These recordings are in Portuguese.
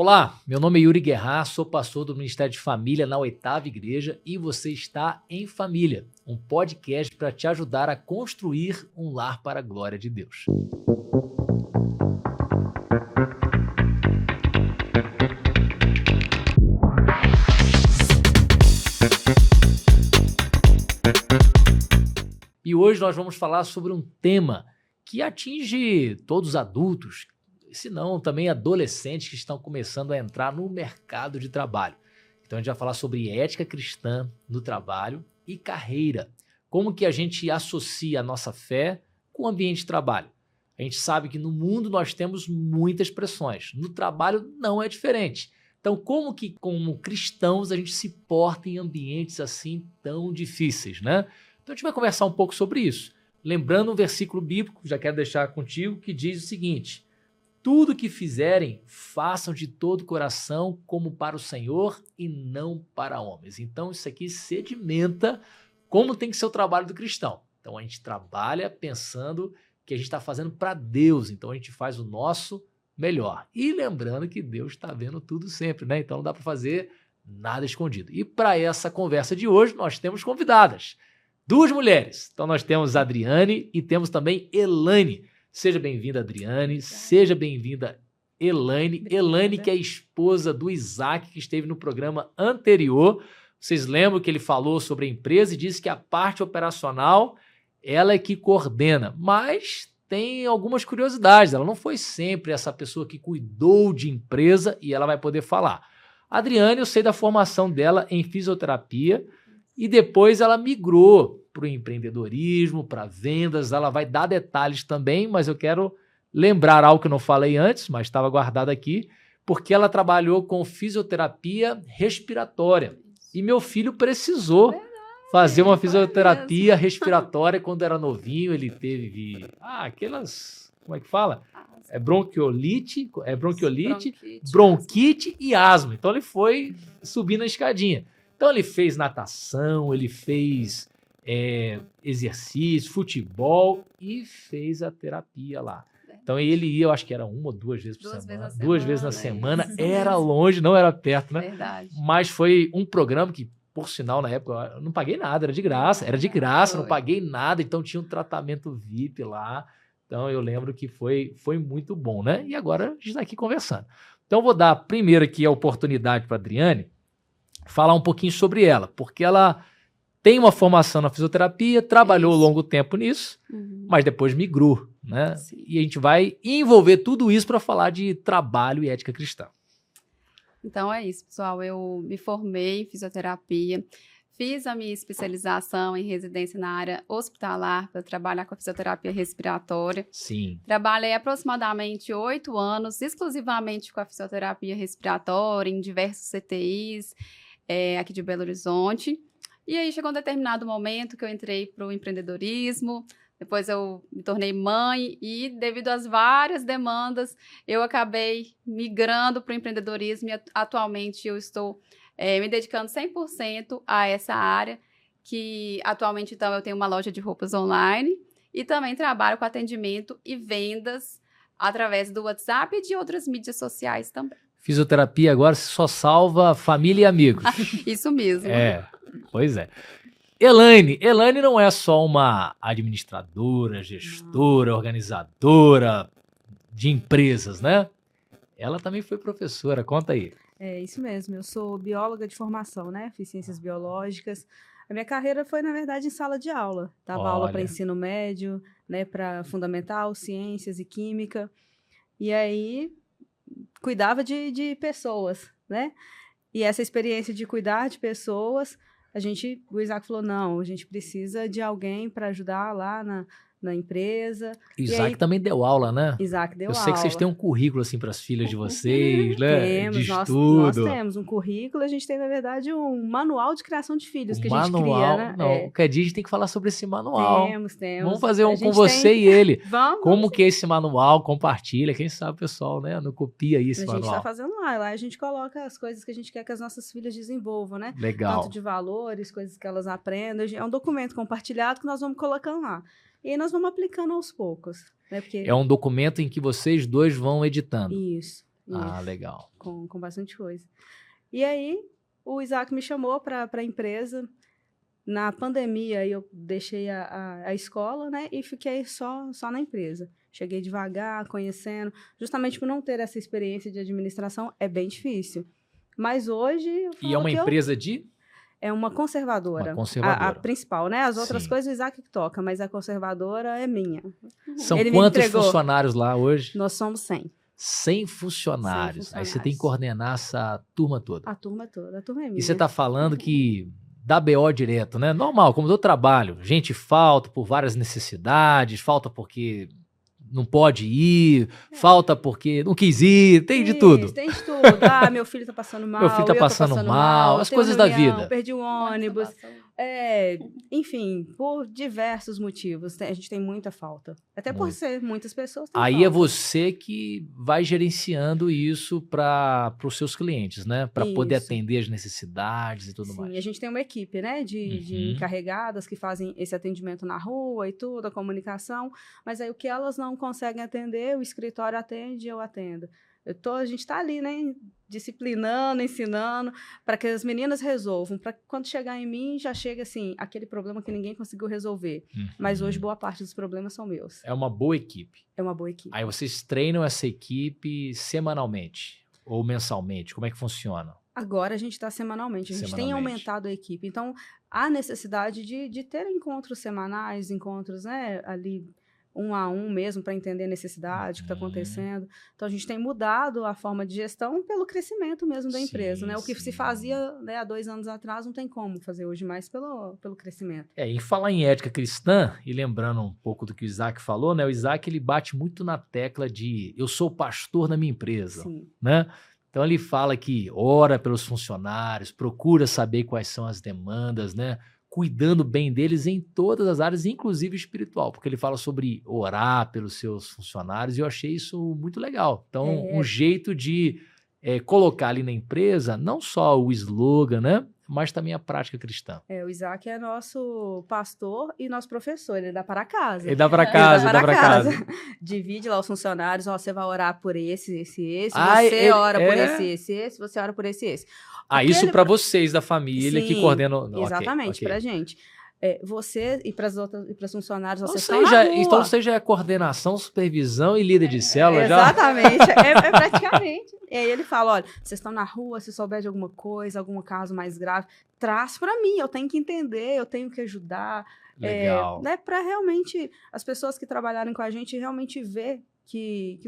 Olá, meu nome é Yuri Guerra, sou pastor do Ministério de Família na 8ª Igreja e você está em Família, um podcast para te ajudar a construir um lar para a glória de Deus. E hoje nós vamos falar sobre um tema que atinge todos os adultos, se não também adolescentes que estão começando a entrar no mercado de trabalho. Então a gente vai falar sobre ética cristã no trabalho e carreira. Como que a gente associa a nossa fé com o ambiente de trabalho. A gente sabe que no mundo nós temos muitas pressões, no trabalho não é diferente. Então como que como cristãos a gente se porta em ambientes assim tão difíceis, né? Então a gente vai conversar um pouco sobre isso. Lembrando um versículo bíblico, já quero deixar contigo, que diz o seguinte: tudo que fizerem, façam de todo o coração como para o Senhor e não para homens. Então isso aqui sedimenta como tem que ser o trabalho do cristão. Então a gente trabalha pensando que a gente está fazendo para Deus, então a gente faz o nosso melhor. E lembrando que Deus está vendo tudo sempre, né? Então não dá para fazer nada escondido. E para essa conversa de hoje nós temos convidadas, duas mulheres. Então nós temos a Adriane e temos também Elaine. Seja bem-vinda, Adriane. Seja bem-vinda, Elaine. Elaine, que é a esposa do Isaac, que esteve no programa anterior. Vocês lembram que ele falou sobre a empresa e disse que a parte operacional, ela é que coordena. Mas tem algumas curiosidades. Ela não foi sempre essa pessoa que cuidou de empresa e ela vai poder falar. A Adriane, eu sei da formação dela em fisioterapia e depois ela migrou para o empreendedorismo, para vendas, ela vai dar detalhes também, mas eu quero lembrar algo que eu não falei antes, mas estava guardado aqui, porque ela trabalhou com fisioterapia respiratória. E meu filho precisou fazer uma fisioterapia respiratória quando era novinho, ele teve aquelas, como é que fala? Bronquiolite, bronquite e asma. Então ele foi subindo a escadinha. Então ele fez natação, ele fez exercício, futebol e fez a terapia lá. Então ele ia, eu acho que era uma ou duas vezes por semana. Duas vezes na semana. Era longe, não era perto, né? Verdade. Mas foi um programa que, por sinal, na época, eu não paguei nada, era de graça. Não paguei nada, então tinha um tratamento VIP lá. Então eu lembro que foi muito bom, né? E agora a gente está aqui conversando. Então eu vou dar primeiro aqui a oportunidade para a Adriane falar um pouquinho sobre ela, porque ela tem uma formação na fisioterapia, trabalhou longo tempo nisso, mas depois migrou, né? Sim. E a gente vai envolver tudo isso para falar de trabalho e ética cristã. Então é isso, pessoal. Eu me formei em fisioterapia, fiz a minha especialização em residência na área hospitalar para trabalhar com a fisioterapia respiratória. Sim. Trabalhei aproximadamente 8 anos exclusivamente com a fisioterapia respiratória em diversos CTIs aqui de Belo Horizonte. E aí chegou um determinado momento que eu entrei para o empreendedorismo, depois eu me tornei mãe e devido às várias demandas, eu acabei migrando para o empreendedorismo e atualmente eu estou me dedicando 100% a essa área, que atualmente então eu tenho uma loja de roupas online e também trabalho com atendimento e vendas através do WhatsApp e de outras mídias sociais também. Fisioterapia agora só salva família e amigos. Isso mesmo. Pois é. Elaine não é só uma administradora, gestora, organizadora de empresas, né? Ela também foi professora, conta aí. É isso mesmo, eu sou bióloga de formação, né? Fiz ciências biológicas. A minha carreira foi, na verdade, em sala de aula. Dava aula para ensino médio, né? Para fundamental, ciências e química. E aí, cuidava de pessoas, né? E essa experiência de cuidar de pessoas, o Isaac falou, não, a gente precisa de alguém para ajudar lá na empresa. Isaac também deu aula, né? Isaac deu aula. Eu sei que vocês têm um currículo assim para as filhas de vocês, né? De Nós estudo. temos um currículo, a gente tem, na verdade, um manual de criação de filhos que a gente manual, cria, né? Não, qualquer dia a gente tem que falar sobre esse manual. Temos. Vamos fazer um com você e ele. Vamos. Como que é esse manual? Compartilha, quem sabe o pessoal, né? Não copia aí esse manual. A gente está fazendo lá a gente coloca as coisas que a gente quer que as nossas filhas desenvolvam, né? Legal. Tanto de valores, coisas que elas aprendam. É um documento compartilhado que nós vamos colocando lá. E aí nós vamos aplicando aos poucos, né? Porque é um documento em que vocês dois vão editando. Isso. Legal. Com bastante coisa. E aí, o Isaac me chamou para a empresa. Na pandemia, eu deixei a escola, né? E fiquei só na empresa. Cheguei devagar, conhecendo. Justamente por não ter essa experiência de administração, é bem difícil. Mas hoje... E é uma empresa de? É uma conservadora. Uma conservadora. A principal, né? As outras Sim. coisas o Isaac que toca, mas a conservadora é minha. São Ele quantos funcionários lá hoje? Nós somos 100. 100 funcionários. Aí você tem que coordenar essa turma toda. A turma toda. A turma é minha. E você está falando que dá BO direto, né? Normal, como todo trabalho. Gente falta por várias necessidades, falta porque não pode ir, falta porque não quis ir, tem de tudo. Tem de tudo. Meu filho tá passando mal, Meu filho tá passando mal, as coisas da vida. Perdi o ônibus. Enfim, por diversos motivos. A gente tem muita falta. Até por ser muitas pessoas. Aí falta. é você que vai gerenciando isso para os seus clientes, né? Para poder atender as necessidades e tudo mais. Sim, a gente tem uma equipe, né? De encarregadas que fazem esse atendimento na rua e tudo, a comunicação. Mas aí o que elas não conseguem atender, o escritório atende e eu atendo. A gente está ali, né? Disciplinando, ensinando, para que as meninas resolvam, para que quando chegar em mim, já chega assim, aquele problema que ninguém conseguiu resolver. Mas hoje, boa parte dos problemas são meus. É uma boa equipe. É uma boa equipe. Aí vocês treinam essa equipe semanalmente ou mensalmente? Como é que funciona? Agora a gente está semanalmente. A gente tem aumentado a equipe. Então, há necessidade de ter encontros semanais, encontros, né, ali... 1 a 1 mesmo, para entender a necessidade que está acontecendo. Então, a gente tem mudado a forma de gestão pelo crescimento mesmo da empresa, né? O que se fazia, né, há 2 anos atrás, não tem como fazer hoje mais pelo crescimento. Em falar em ética cristã, e lembrando um pouco do que o Isaac falou, né? O Isaac, ele bate muito na tecla de eu sou pastor da minha empresa, né? Então, ele fala que ora pelos funcionários, procura saber quais são as demandas, né? Cuidando bem deles em todas as áreas, inclusive espiritual, porque ele fala sobre orar pelos seus funcionários e eu achei isso muito legal. Então, um jeito de colocar ali na empresa não só o slogan, né, mas também a prática cristã. O Isaac é nosso pastor e nosso professor, ele dá para casa. Ele dá para casa, ele dá para casa. Divide lá os funcionários, você vai orar por esse, você ora por esse, você ora por esse. Isso para vocês da família que coordenam. Exatamente, para a gente. Você e para os funcionários, então você já é coordenação, supervisão e líder de célula já? Exatamente, praticamente. E aí ele fala, olha, vocês estão na rua, se souber de alguma coisa, algum caso mais grave, traz para mim, eu tenho que entender, eu tenho que ajudar. Legal. Para realmente as pessoas que trabalharem com a gente realmente ver que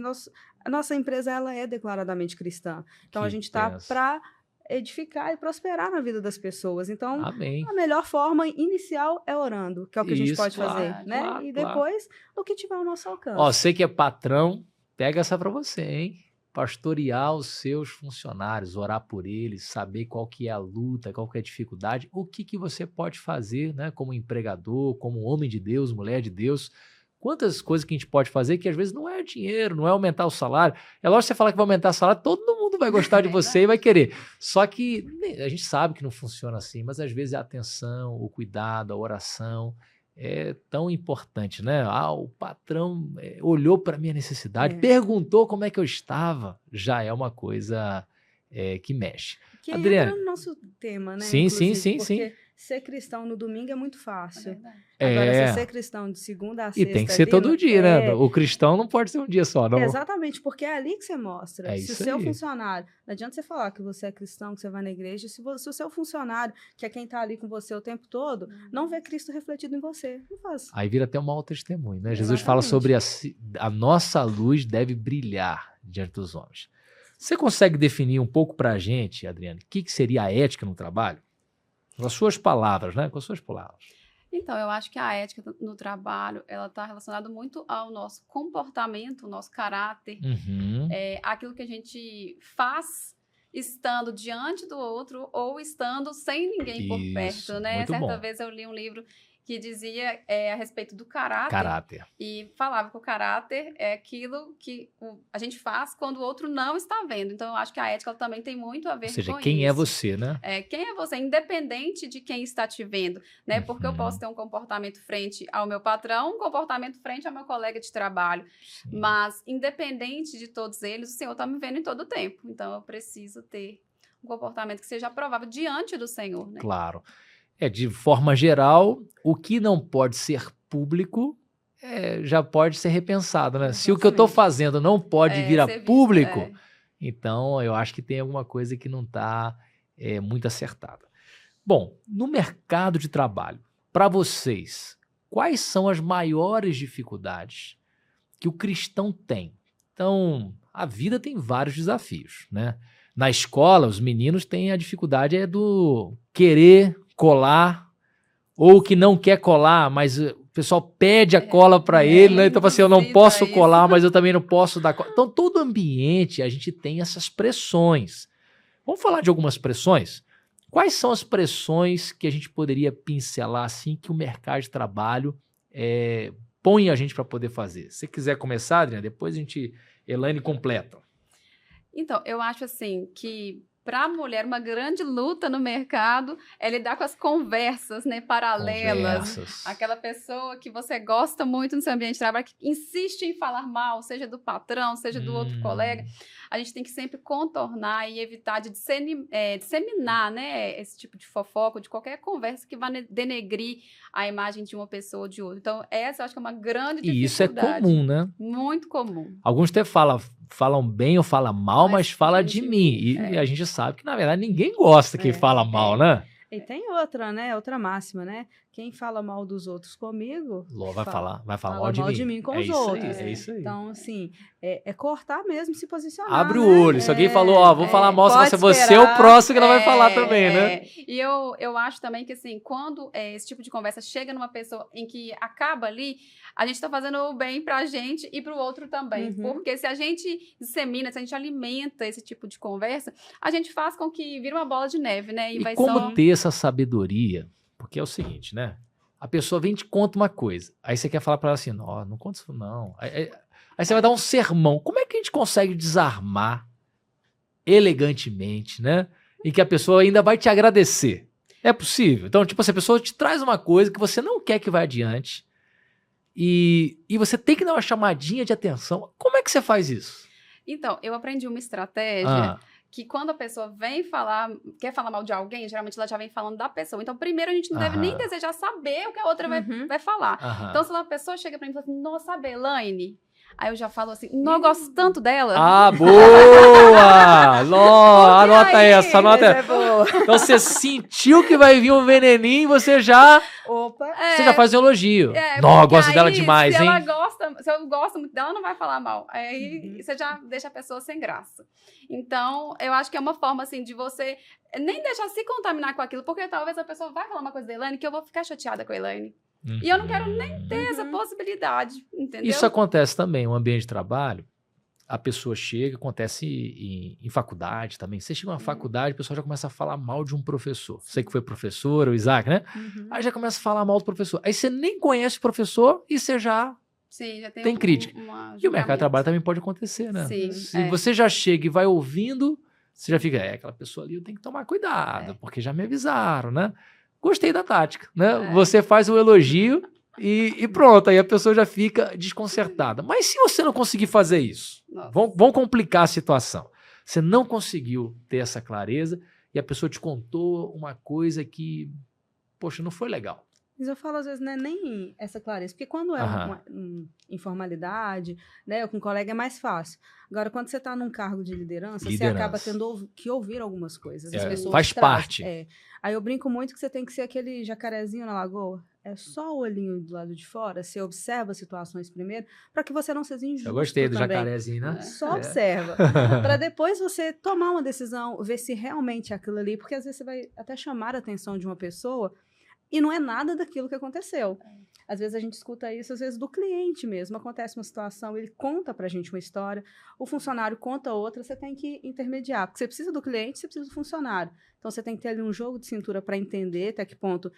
a nossa empresa ela é declaradamente cristã. Então, a gente está para edificar e prosperar na vida das pessoas. Então, Amém. A melhor forma inicial é orando, que é o que a gente pode fazer, né? Claro, e depois, o que tiver ao nosso alcance. Você que é patrão, pega essa para você, hein? Pastorear os seus funcionários, orar por eles, saber qual que é a luta, qual que é a dificuldade, o que você pode fazer, né? Como empregador, como homem de Deus, mulher de Deus. Quantas coisas que a gente pode fazer que às vezes não é dinheiro, não é aumentar o salário. É lógico que você falar que vai aumentar o salário, todo mundo vai gostar de você e vai querer. Só que a gente sabe que não funciona assim, mas às vezes a atenção, o cuidado, a oração é tão importante, né? O patrão olhou para a minha necessidade, perguntou como é que eu estava, já é uma coisa que mexe. Que Adriane, entra no nosso tema, né? Sim. Ser cristão no domingo é muito fácil. É Agora, ser cristão de segunda a sexta... E tem que ser todo dia, né? O cristão não pode ser um dia só, não. Exatamente, porque é ali que você mostra. Se o seu funcionário... Não adianta você falar que você é cristão, que você vai na igreja, se o seu funcionário, que é quem está ali com você o tempo todo, não vê Cristo refletido em você. Não faz. Aí vira até um mau testemunho, né? Jesus fala sobre a nossa luz deve brilhar diante dos homens. Você consegue definir um pouco para a gente, Adriane, o que seria a ética no trabalho? Com as suas palavras, né? Com as suas palavras. Então, eu acho que a ética no trabalho, ela está relacionada muito ao nosso comportamento, o nosso caráter, aquilo que a gente faz estando diante do outro ou estando sem ninguém por perto, né? Certa vez eu li um livro que dizia a respeito do caráter. Caráter. E falava que o caráter é aquilo que a gente faz quando o outro não está vendo. Então, eu acho que a ética ela também tem muito a ver com isso. Ou seja, quem é você, né? Quem é você, independente de quem está te vendo, né? Porque eu posso ter um comportamento frente ao meu patrão, um comportamento frente ao meu colega de trabalho. Sim. Mas, independente de todos eles, o Senhor está me vendo em todo o tempo. Então, eu preciso ter um comportamento que seja aprovável diante do Senhor, né? Claro. De forma geral, o que não pode ser público já pode ser repensado, né? Se o que eu estou fazendo não pode vir a público, então eu acho que tem alguma coisa que não está muito acertada. Bom, no mercado de trabalho, para vocês, quais são as maiores dificuldades que o cristão tem? Então, a vida tem vários desafios, né? Na escola, os meninos têm a dificuldade do querer colar, ou que não quer colar, mas o pessoal pede a cola para ele, né? Então, assim, eu não posso colar, mas eu também não posso dar cola. Então, todo ambiente a gente tem essas pressões. Vamos falar de algumas pressões? Quais são as pressões que a gente poderia pincelar assim que o mercado de trabalho põe a gente para poder fazer? Se você quiser começar, Adriana, depois Elaine completa. Então, eu acho assim que para a mulher uma grande luta no mercado é lidar com as conversas, né, paralelas. Aquela pessoa que você gosta muito no seu ambiente de trabalho, que insiste em falar mal, seja do patrão, seja do outro colega. A gente tem que sempre contornar e evitar de disseminar, né, esse tipo de fofoca, de qualquer conversa que vá denegrir a imagem de uma pessoa ou de outra. Então, essa eu acho que é uma grande dificuldade. E isso é comum, né? Muito comum. Alguns até falam bem ou falam mal, mas fala de mim. E a gente sabe que, na verdade, ninguém gosta que fala mal, né? E tem outra, né? Outra máxima, né? Quem fala mal dos outros comigo... vai falar mal de mim com os outros. É isso aí. Então, assim, é cortar mesmo, se posicionar. Abre o olho. Se alguém falou, vou falar mal, você é o próximo que ela vai falar também, né? E eu acho também que, assim, quando esse tipo de conversa chega numa pessoa em que acaba ali, a gente tá fazendo o bem pra gente e pro outro também. Porque se a gente dissemina, se a gente alimenta esse tipo de conversa, a gente faz com que vire uma bola de neve, né? E como ter essa sabedoria? Porque é o seguinte, né? A pessoa vem e te conta uma coisa. Aí você quer falar pra ela assim, não conta isso não. Aí você vai dar um sermão. Como é que a gente consegue desarmar elegantemente, né? E que a pessoa ainda vai te agradecer? É possível? Então, tipo, se a pessoa te traz uma coisa que você não quer que vá adiante e você tem que dar uma chamadinha de atenção, como é que você faz isso? Então, eu aprendi uma estratégia que quando a pessoa quer falar mal de alguém, geralmente ela já vem falando da pessoa. Então, primeiro, a gente não deve nem desejar saber o que a outra vai falar. Então, se uma pessoa chega pra mim e fala assim, nossa, Elaine... Aí eu já falo assim, não, eu gosto tanto dela. Ah, boa! Anota essa. Então, você sentiu que vai vir um veneninho e você já... Você já faz um elogio. Não, eu gosto dela demais, hein? Se eu gosto muito dela, não vai falar mal. Aí você já deixa a pessoa sem graça. Então, eu acho que é uma forma, assim, de você nem deixar se contaminar com aquilo, porque talvez a pessoa vai falar uma coisa da Elaine que eu vou ficar chateada com a Elaine. E eu não quero nem ter essa possibilidade, entendeu? Isso acontece também no ambiente de trabalho. A pessoa chega, acontece em faculdade também. Você chega numa faculdade, a pessoa já começa a falar mal de um professor. Você que foi professor, o Isaac, né? Aí já começa a falar mal do professor. Aí você nem conhece o professor e você já tem crítica. E o mercado de trabalho também pode acontecer, né? Sim, Se você já chega e vai ouvindo, você já fica, aquela pessoa ali eu tenho que tomar cuidado, porque já me avisaram, né? Gostei da tática, né? Você faz o elogio e pronto, aí a pessoa já fica desconcertada. Mas se você não conseguir fazer isso, vamos complicar a situação. Você não conseguiu ter essa clareza e a pessoa te contou uma coisa que, poxa, não foi legal. Mas eu falo, às vezes, não é nem essa clareza, porque quando é uma informalidade, né, com um colega é mais fácil. Agora, quando você está num cargo de liderança, você acaba tendo que ouvir algumas coisas. As pessoas faz parte. Aí eu brinco muito que você tem que ser aquele jacarezinho na lagoa. É só o olhinho do lado de fora, você observa as situações primeiro, para que você não seja injusto. Eu gostei do também. Jacarezinho, né? Só observa. Para depois você tomar uma decisão, ver se realmente é aquilo ali, porque às vezes você vai até chamar a atenção de uma pessoa e não é nada daquilo que aconteceu. Às vezes a gente escuta isso, às vezes do cliente mesmo. Acontece uma situação, ele conta pra gente uma história, o funcionário conta outra, você tem que intermediar. Porque você precisa do cliente, você precisa do funcionário. Então você tem que ter ali um jogo de cintura para entender até que ponto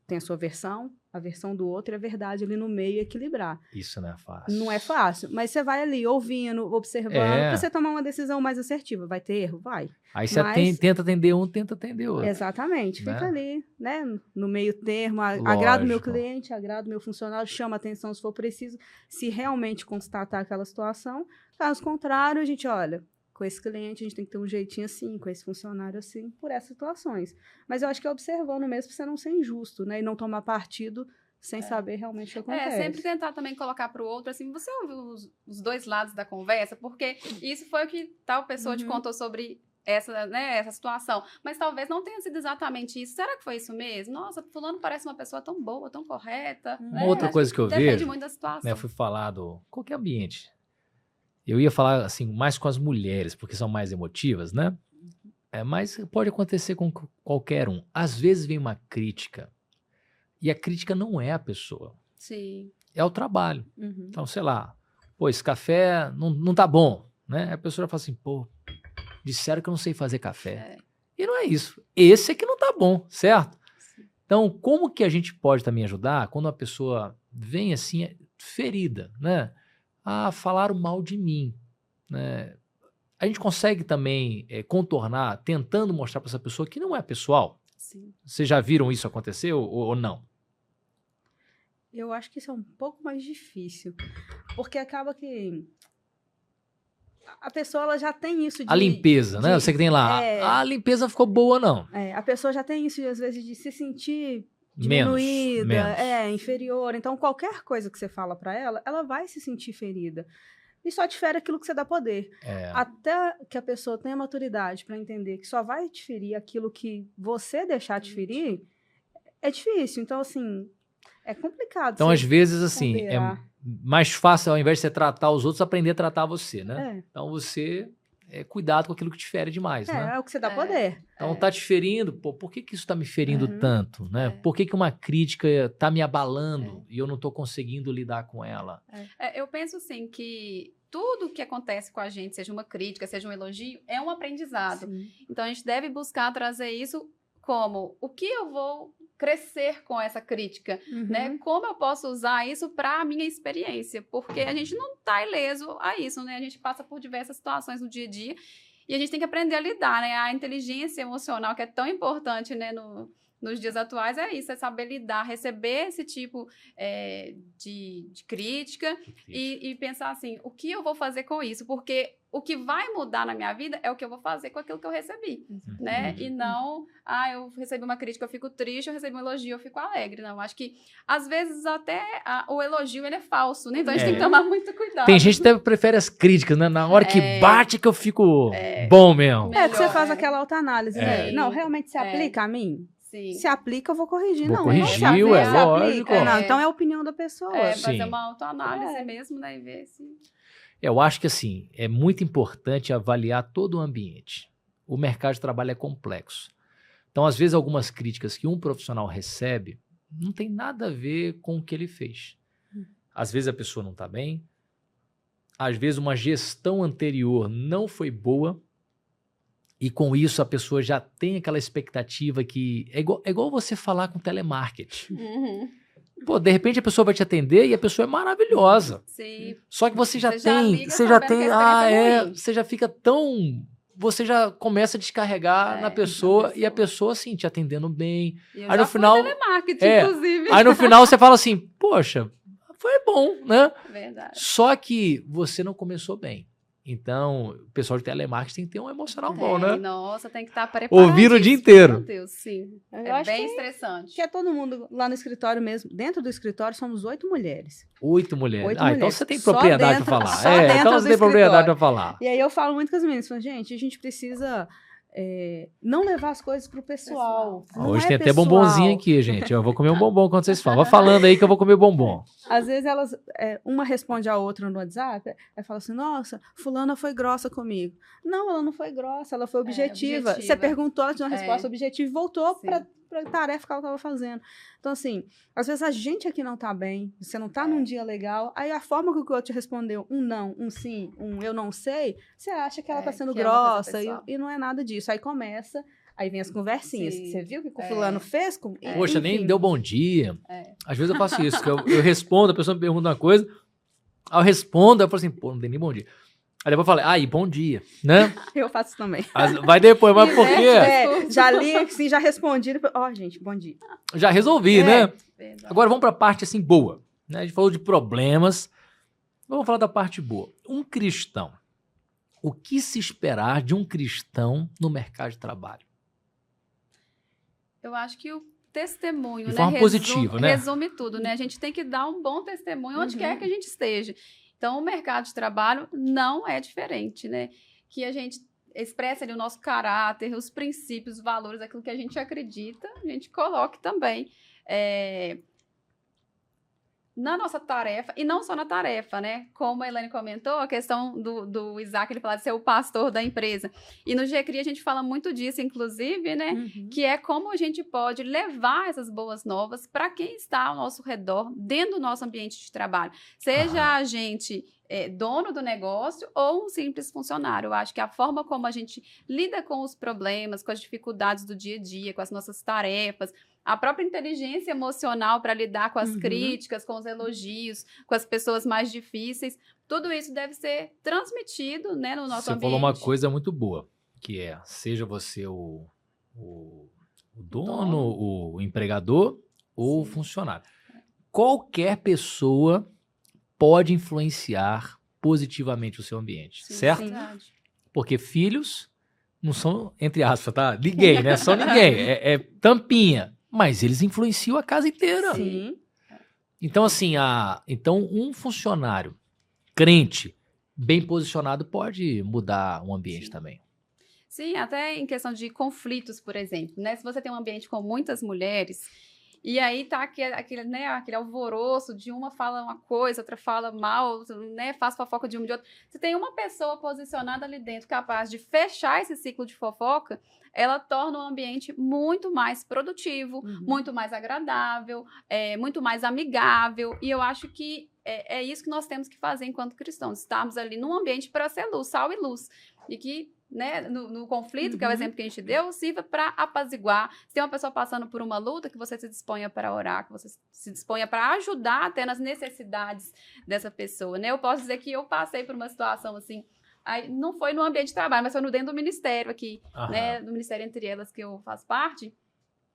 tem a sua versão, a versão do outro e a verdade ali no meio e equilibrar. Isso não é fácil. Não é fácil, mas você vai ali ouvindo, observando, pra você tomar uma decisão mais assertiva. Vai ter erro? Vai. Aí você tenta atender um, tenta atender outro. Exatamente. Né? Fica ali, né? No meio termo, agrada o meu cliente, agrada o meu funcionário, chama atenção se for preciso, se realmente constatar aquela situação. Caso contrário, a gente olha, com esse cliente a gente tem que ter um jeitinho assim, com esse funcionário assim, por essas situações. Mas eu acho que é observando mesmo pra você não ser injusto, né? E não tomar partido sem saber realmente o que acontece. Sempre tentar também colocar para o outro, assim, você ouviu os dois lados da conversa, porque isso foi o que tal pessoa te contou sobre essa situação. Mas talvez não tenha sido exatamente isso. Será que foi isso mesmo? Nossa, fulano parece uma pessoa tão boa, tão correta. Uma outra coisa que eu vejo... Depende muito da situação. Né, eu fui falar do qualquer ambiente. Eu ia falar assim mais com as mulheres, porque são mais emotivas, né? Mas pode acontecer com qualquer um. Às vezes vem uma crítica, e a crítica não é a pessoa. Sim. É o trabalho. Então, sei lá, pô, esse café não tá bom, né? A pessoa já fala assim, pô, disseram que eu não sei fazer café. E não é isso. Esse é que não tá bom, certo? Sim. Então, como que a gente pode também ajudar quando uma pessoa vem assim, ferida, né? Ah, falaram mal de mim, né? A gente consegue também contornar, tentando mostrar para essa pessoa que não é pessoal? Sim. Vocês já viram isso acontecer ou não? Eu acho que isso é um pouco mais difícil, porque acaba que a pessoa ela já tem isso de... A limpeza, né? Você que tem lá, a limpeza ficou boa, não. A pessoa já tem isso, às vezes, de se sentir diminuída, menos. inferior. Então, qualquer coisa que você fala para ela, ela vai se sentir ferida. E só te fere aquilo que você dá poder. Até que a pessoa tenha maturidade para entender que só vai te ferir aquilo que você deixar te ferir, é difícil. Então, assim, é complicado. Então, às vezes, assim, é mais fácil, ao invés de você tratar os outros, aprender a tratar você, né? Então, você... cuidado com aquilo que te fere demais, né? É o que você dá poder. Então, tá te ferindo, pô, por que isso tá me ferindo tanto, né? Por que uma crítica tá me abalando e eu não tô conseguindo lidar com ela? Eu penso, assim, que tudo que acontece com a gente, seja uma crítica, seja um elogio, é um aprendizado. Sim. Então, a gente deve buscar trazer isso como o que eu vou crescer com essa crítica, né? Como eu posso usar isso para a minha experiência? Porque a gente não está ileso a isso, né? A gente passa por diversas situações no dia a dia e a gente tem que aprender a lidar, né? A inteligência emocional, que é tão importante, né, nos dias atuais, é isso, é saber lidar, receber esse tipo de crítica e pensar assim, o que eu vou fazer com isso? Porque o que vai mudar na minha vida é o que eu vou fazer com aquilo que eu recebi, né? E não, eu recebi uma crítica, eu fico triste, eu recebi um elogio, eu fico alegre. Não, acho que, às vezes, até o elogio, ele é falso, né? Então, a gente tem que tomar muito cuidado. Tem gente que até prefere as críticas, né? Na hora que bate que eu fico bom mesmo. Que você faz aquela autoanálise, né? Não, realmente se aplica a mim? Sim. Se aplica, eu vou corrigir. Vou não, corrigir, não se aplica, lógico. Não, então é a opinião da pessoa. Fazer uma autoanálise mesmo, né? E ver se... Eu acho que, assim, é muito importante avaliar todo o ambiente. O mercado de trabalho é complexo. Então, às vezes, algumas críticas que um profissional recebe não tem nada a ver com o que ele fez. Às vezes, a pessoa não está bem. Às vezes, uma gestão anterior não foi boa. E, com isso, a pessoa já tem aquela expectativa que... É igual você falar com telemarketing. Pô, de repente a pessoa vai te atender e a pessoa é maravilhosa. Sim. Só que você já liga tem, você já fica tão, você já começa a descarregar na pessoa e a pessoa assim te atendendo bem. Aí no final, telemarketing, inclusive. Aí no final você fala assim, poxa, foi bom, né? Verdade. Só que você não começou bem. Então, o pessoal de telemarketing tem que ter um emocional bom, né? Nossa, tem que estar preparado. Ouvir o dia inteiro. Meu Deus, sim. Eu bem estressante. Que é todo mundo lá no escritório mesmo. Dentro do escritório somos 8 mulheres. 8 mulheres. 8 mulheres. Então você tem propriedade para falar. Então você tem propriedade para falar. E aí eu falo muito com as meninas, falo, gente, a gente precisa não levar as coisas pro pessoal. Hoje tem até bombonzinho aqui, gente. Eu vou comer um bombom quando vocês falam. Vai falando aí que eu vou comer bombom. Às vezes elas, uma responde a outra no WhatsApp, aí fala assim, nossa, fulana foi grossa comigo. Não, ela não foi grossa, ela foi objetiva. Você perguntou, ela tinha uma resposta objetiva e voltou para para a tarefa que ela estava fazendo. Então, assim, às vezes a gente aqui não está bem, você não está num dia legal, aí a forma que o outro te respondeu, um não, um sim, um eu não sei, você acha que ela está sendo grossa e não é nada disso. Aí começa... Aí vem as conversinhas. Sim. Você viu o que o fulano fez? Poxa, Enfim. nem deu bom dia. Às vezes eu faço isso, que eu respondo, a pessoa me pergunta uma coisa, aí eu respondo, eu falo assim, pô, não tem nem bom dia. Aí depois eu falo, e bom dia, né? Eu faço isso também. Vai depois, mas por quê? Já li, assim, já respondi. Gente, bom dia. Já resolvi, né? Verdade. Agora vamos para a parte assim boa. Né? A gente falou de problemas, vamos falar da parte boa. Um cristão, o que se esperar de um cristão no mercado de trabalho? Eu acho que o testemunho, De né, forma positiva, né? resume tudo, né? A gente tem que dar um bom testemunho onde quer que a gente esteja. Então, o mercado de trabalho não é diferente, né? Que a gente expressa ali o nosso caráter, os princípios, os valores, aquilo que a gente acredita, a gente coloque também na nossa tarefa, e não só na tarefa, né? Como a Elaine comentou, a questão do Isaac, ele fala de ser o pastor da empresa. E no GCRI a gente fala muito disso, inclusive, né? Que é como a gente pode levar essas boas novas para quem está ao nosso redor, dentro do nosso ambiente de trabalho. Seja a gente dono do negócio ou um simples funcionário. Eu acho que a forma como a gente lida com os problemas, com as dificuldades do dia a dia, com as nossas tarefas, a própria inteligência emocional para lidar com as críticas, com os elogios, com as pessoas mais difíceis, tudo isso deve ser transmitido, né, no nosso ambiente. Você falou uma coisa muito boa, que é, seja você o dono, o empregador ou o funcionário. Qualquer pessoa pode influenciar positivamente o seu ambiente, certo? Verdade. Porque filhos não são, entre aspas, tá? Ninguém, né? São ninguém. É tampinha. Mas eles influenciam a casa inteira. Sim. Então, assim, então um funcionário crente, bem posicionado, pode mudar o ambiente também. Sim, até em questão de conflitos, por exemplo, né? Se você tem um ambiente com muitas mulheres, e aí tá aquele alvoroço de uma fala uma coisa, outra fala mal, né? Faz fofoca de um de outro. Se tem uma pessoa posicionada ali dentro capaz de fechar esse ciclo de fofoca, ela torna o ambiente muito mais produtivo, muito mais agradável, muito mais amigável. E eu acho que é isso que nós temos que fazer enquanto cristãos. Estarmos ali num ambiente para ser luz, sal e luz. E que, né, no conflito, que é o exemplo que a gente deu, sirva para apaziguar. Se tem uma pessoa passando por uma luta, que você se disponha para orar, que você se disponha para ajudar até nas necessidades dessa pessoa, né? Eu posso dizer que eu passei por uma situação assim, aí não foi no ambiente de trabalho, mas foi dentro do ministério aqui, né? Do Ministério Entre Elas, que eu faço parte.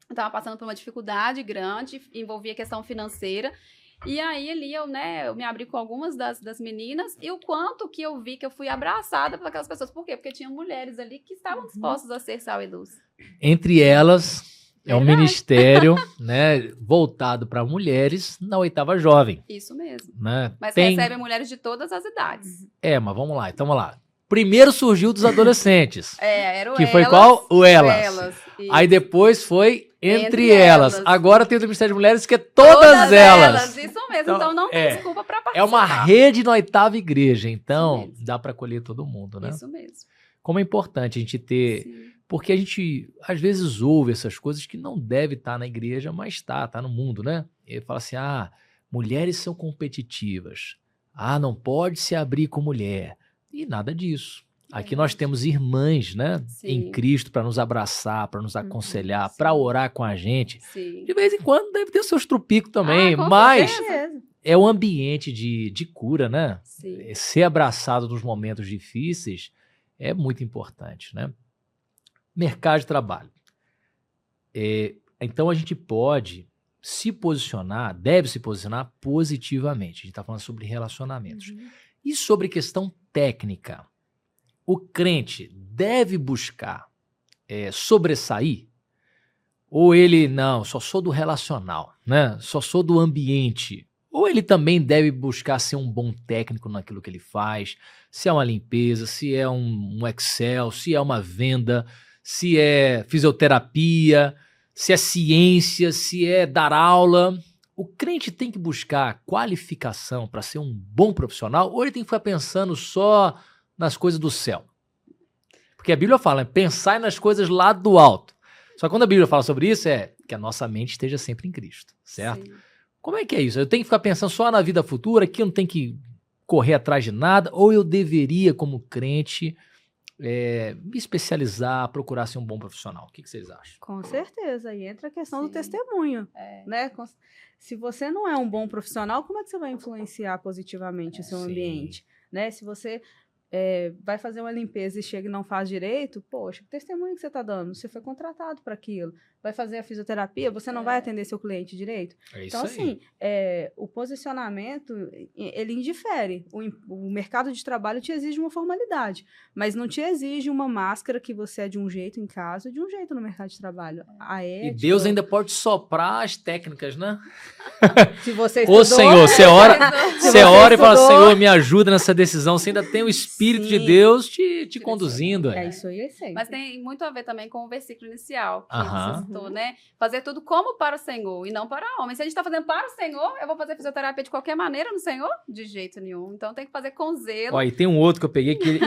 Eu estava passando por uma dificuldade grande, envolvia questão financeira. E aí, ali, eu me abri com algumas das meninas, e o quanto que eu vi que eu fui abraçada por aquelas pessoas. Por quê? Porque tinha mulheres ali que estavam dispostas a ser sal e luz. Entre elas, é um ministério, né, voltado para mulheres na 8ª Jovem. Isso mesmo. Né? Mas recebem mulheres de todas as idades. Mas vamos lá, então vamos lá. Primeiro surgiu dos adolescentes. Era o que Elas. foi qual? O Elas. Elas. Aí depois foi Entre elas. Agora tem o Ministério de Mulheres que é todas elas. Isso mesmo. Então não tem desculpa para participar. É uma rede na 8ª igreja. Então dá para acolher todo mundo, né? Isso mesmo. Como é importante a gente ter... Sim. Porque a gente, às vezes, ouve essas coisas que não deve estar na igreja, mas está no mundo, né? Ele fala assim, mulheres são competitivas. Não pode se abrir com mulher. E nada disso. Aqui nós temos irmãs, né? Sim. Em Cristo para nos abraçar, para nos aconselhar, para orar com a gente. Sim. De vez em quando deve ter seus trupicos também, com mas certeza. é um ambiente de cura, né? Sim. Ser abraçado nos momentos difíceis é muito importante, né? Mercado de trabalho. Então a gente pode se posicionar, deve se posicionar positivamente. A gente está falando sobre relacionamentos. E sobre questão técnica, o crente deve buscar sobressair? Ou ele, não, só sou do relacional, né? Só sou do ambiente. Ou ele também deve buscar ser um bom técnico naquilo que ele faz, se é uma limpeza, se é um Excel, se é uma venda, se é fisioterapia, se é ciência, se é dar aula. O crente tem que buscar qualificação para ser um bom profissional ou ele tem que ficar pensando só nas coisas do céu? Porque a Bíblia fala, pensai nas coisas lá do alto. Só que quando a Bíblia fala sobre isso, é que a nossa mente esteja sempre em Cristo, certo? Sim. Como é que é isso? Eu tenho que ficar pensando só na vida futura, que eu não tenho que correr atrás de nada, ou eu deveria, como crente, me especializar, procurar ser um bom profissional? O que vocês acham? Com certeza. Aí entra a questão do Sim. testemunho, É. né? Se você não é um bom profissional, como é que você vai influenciar positivamente o seu Sim. ambiente? Né? Se você vai fazer uma limpeza e chega e não faz direito, poxa, que testemunho que você está dando? Você foi contratado para aquilo. Vai fazer a fisioterapia, você não vai atender seu cliente direito? É isso Então, aí. assim, o posicionamento, ele indifere. O mercado de trabalho te exige uma formalidade, mas não te exige uma máscara que você é de um jeito em casa e de um jeito no mercado de trabalho. A E ética, Deus ainda pode soprar as técnicas, né? se você Ô estudou, Senhor, você você ora e fala, estudou. Senhor, me ajuda nessa decisão. Você ainda tem o Espírito de Sim. Deus te conduzindo. É isso aí, é sempre. Mas tem muito a ver também com o versículo inicial que Aham. você citou, né? Fazer tudo como para o Senhor e não para o homem. Se a gente está fazendo para o Senhor, eu vou fazer fisioterapia de qualquer maneira no Senhor? De jeito nenhum. Então tem que fazer com zelo. Ó, e tem um outro que eu peguei que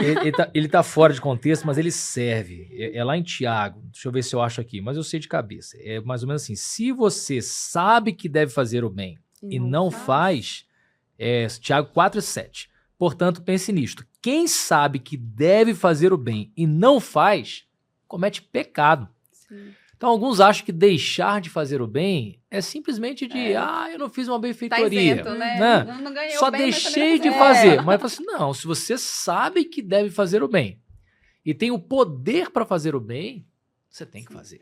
ele tá fora de contexto, mas ele serve. É lá em Tiago. Deixa eu ver se eu acho aqui, mas eu sei de cabeça. É mais ou menos assim. Se você sabe que deve fazer o bem e não faz, Tiago 4,7. Portanto, pense nisto. Quem sabe que deve fazer o bem e não faz, comete pecado. Sim. Então, alguns acham que deixar de fazer o bem é simplesmente eu não fiz uma Tá benfeitoria. isento, né? Né? Não ganhei Só o bem, mas também deixei não de fiz. fazer. Mas eu falo assim, não, se você sabe que deve fazer o bem e tem o poder para fazer o bem, você tem que Sim. fazer.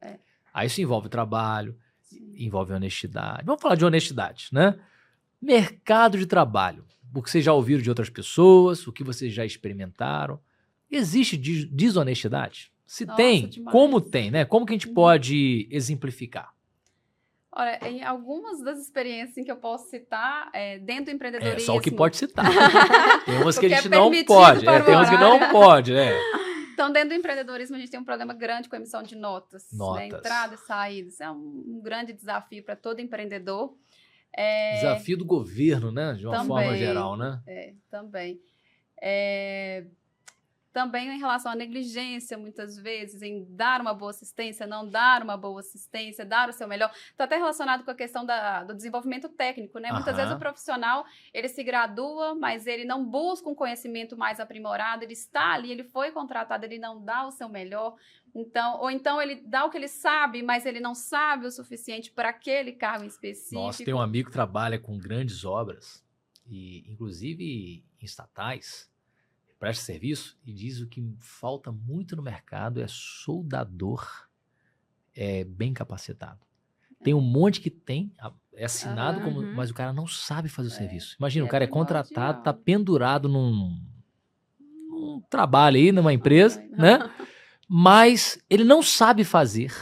É. Aí isso envolve trabalho, Sim. envolve honestidade. Vamos falar de honestidade, né? Mercado de trabalho. O que vocês já ouviram de outras pessoas, o que vocês já experimentaram. Existe desonestidade? Se Nossa, tem, demais. como tem, né? Como que a gente pode exemplificar? Olha, em algumas das experiências assim, que eu posso citar, dentro do empreendedorismo... É só o que pode citar. Tem umas que a O que gente é não permitido pode. para o Tem umas que não horário. pode, Então, dentro do empreendedorismo, a gente tem um problema grande com a emissão de notas. Né? Notas. Entrada e saída. Isso é um grande desafio para todo empreendedor. Desafio do governo, né? De uma Também. forma geral, né? Também. Também em relação à negligência, muitas vezes, em dar uma boa assistência, não dar uma boa assistência, dar o seu melhor. Está até relacionado com a questão do desenvolvimento técnico, né? Muitas vezes o profissional, ele se gradua, mas ele não busca um conhecimento mais aprimorado, ele está ali, ele foi contratado, ele não dá o seu melhor. Ou então ele dá o que ele sabe, mas ele não sabe o suficiente para aquele cargo em específico. Nossa, tem um amigo que trabalha com grandes obras, e inclusive em estatais, presta serviço, e diz o que falta muito no mercado é soldador bem capacitado. Tem um monte que é assinado, mas o cara não sabe fazer o serviço. Imagina, o cara é contratado, está pendurado num trabalho aí, numa empresa, né? Mas ele não sabe fazer.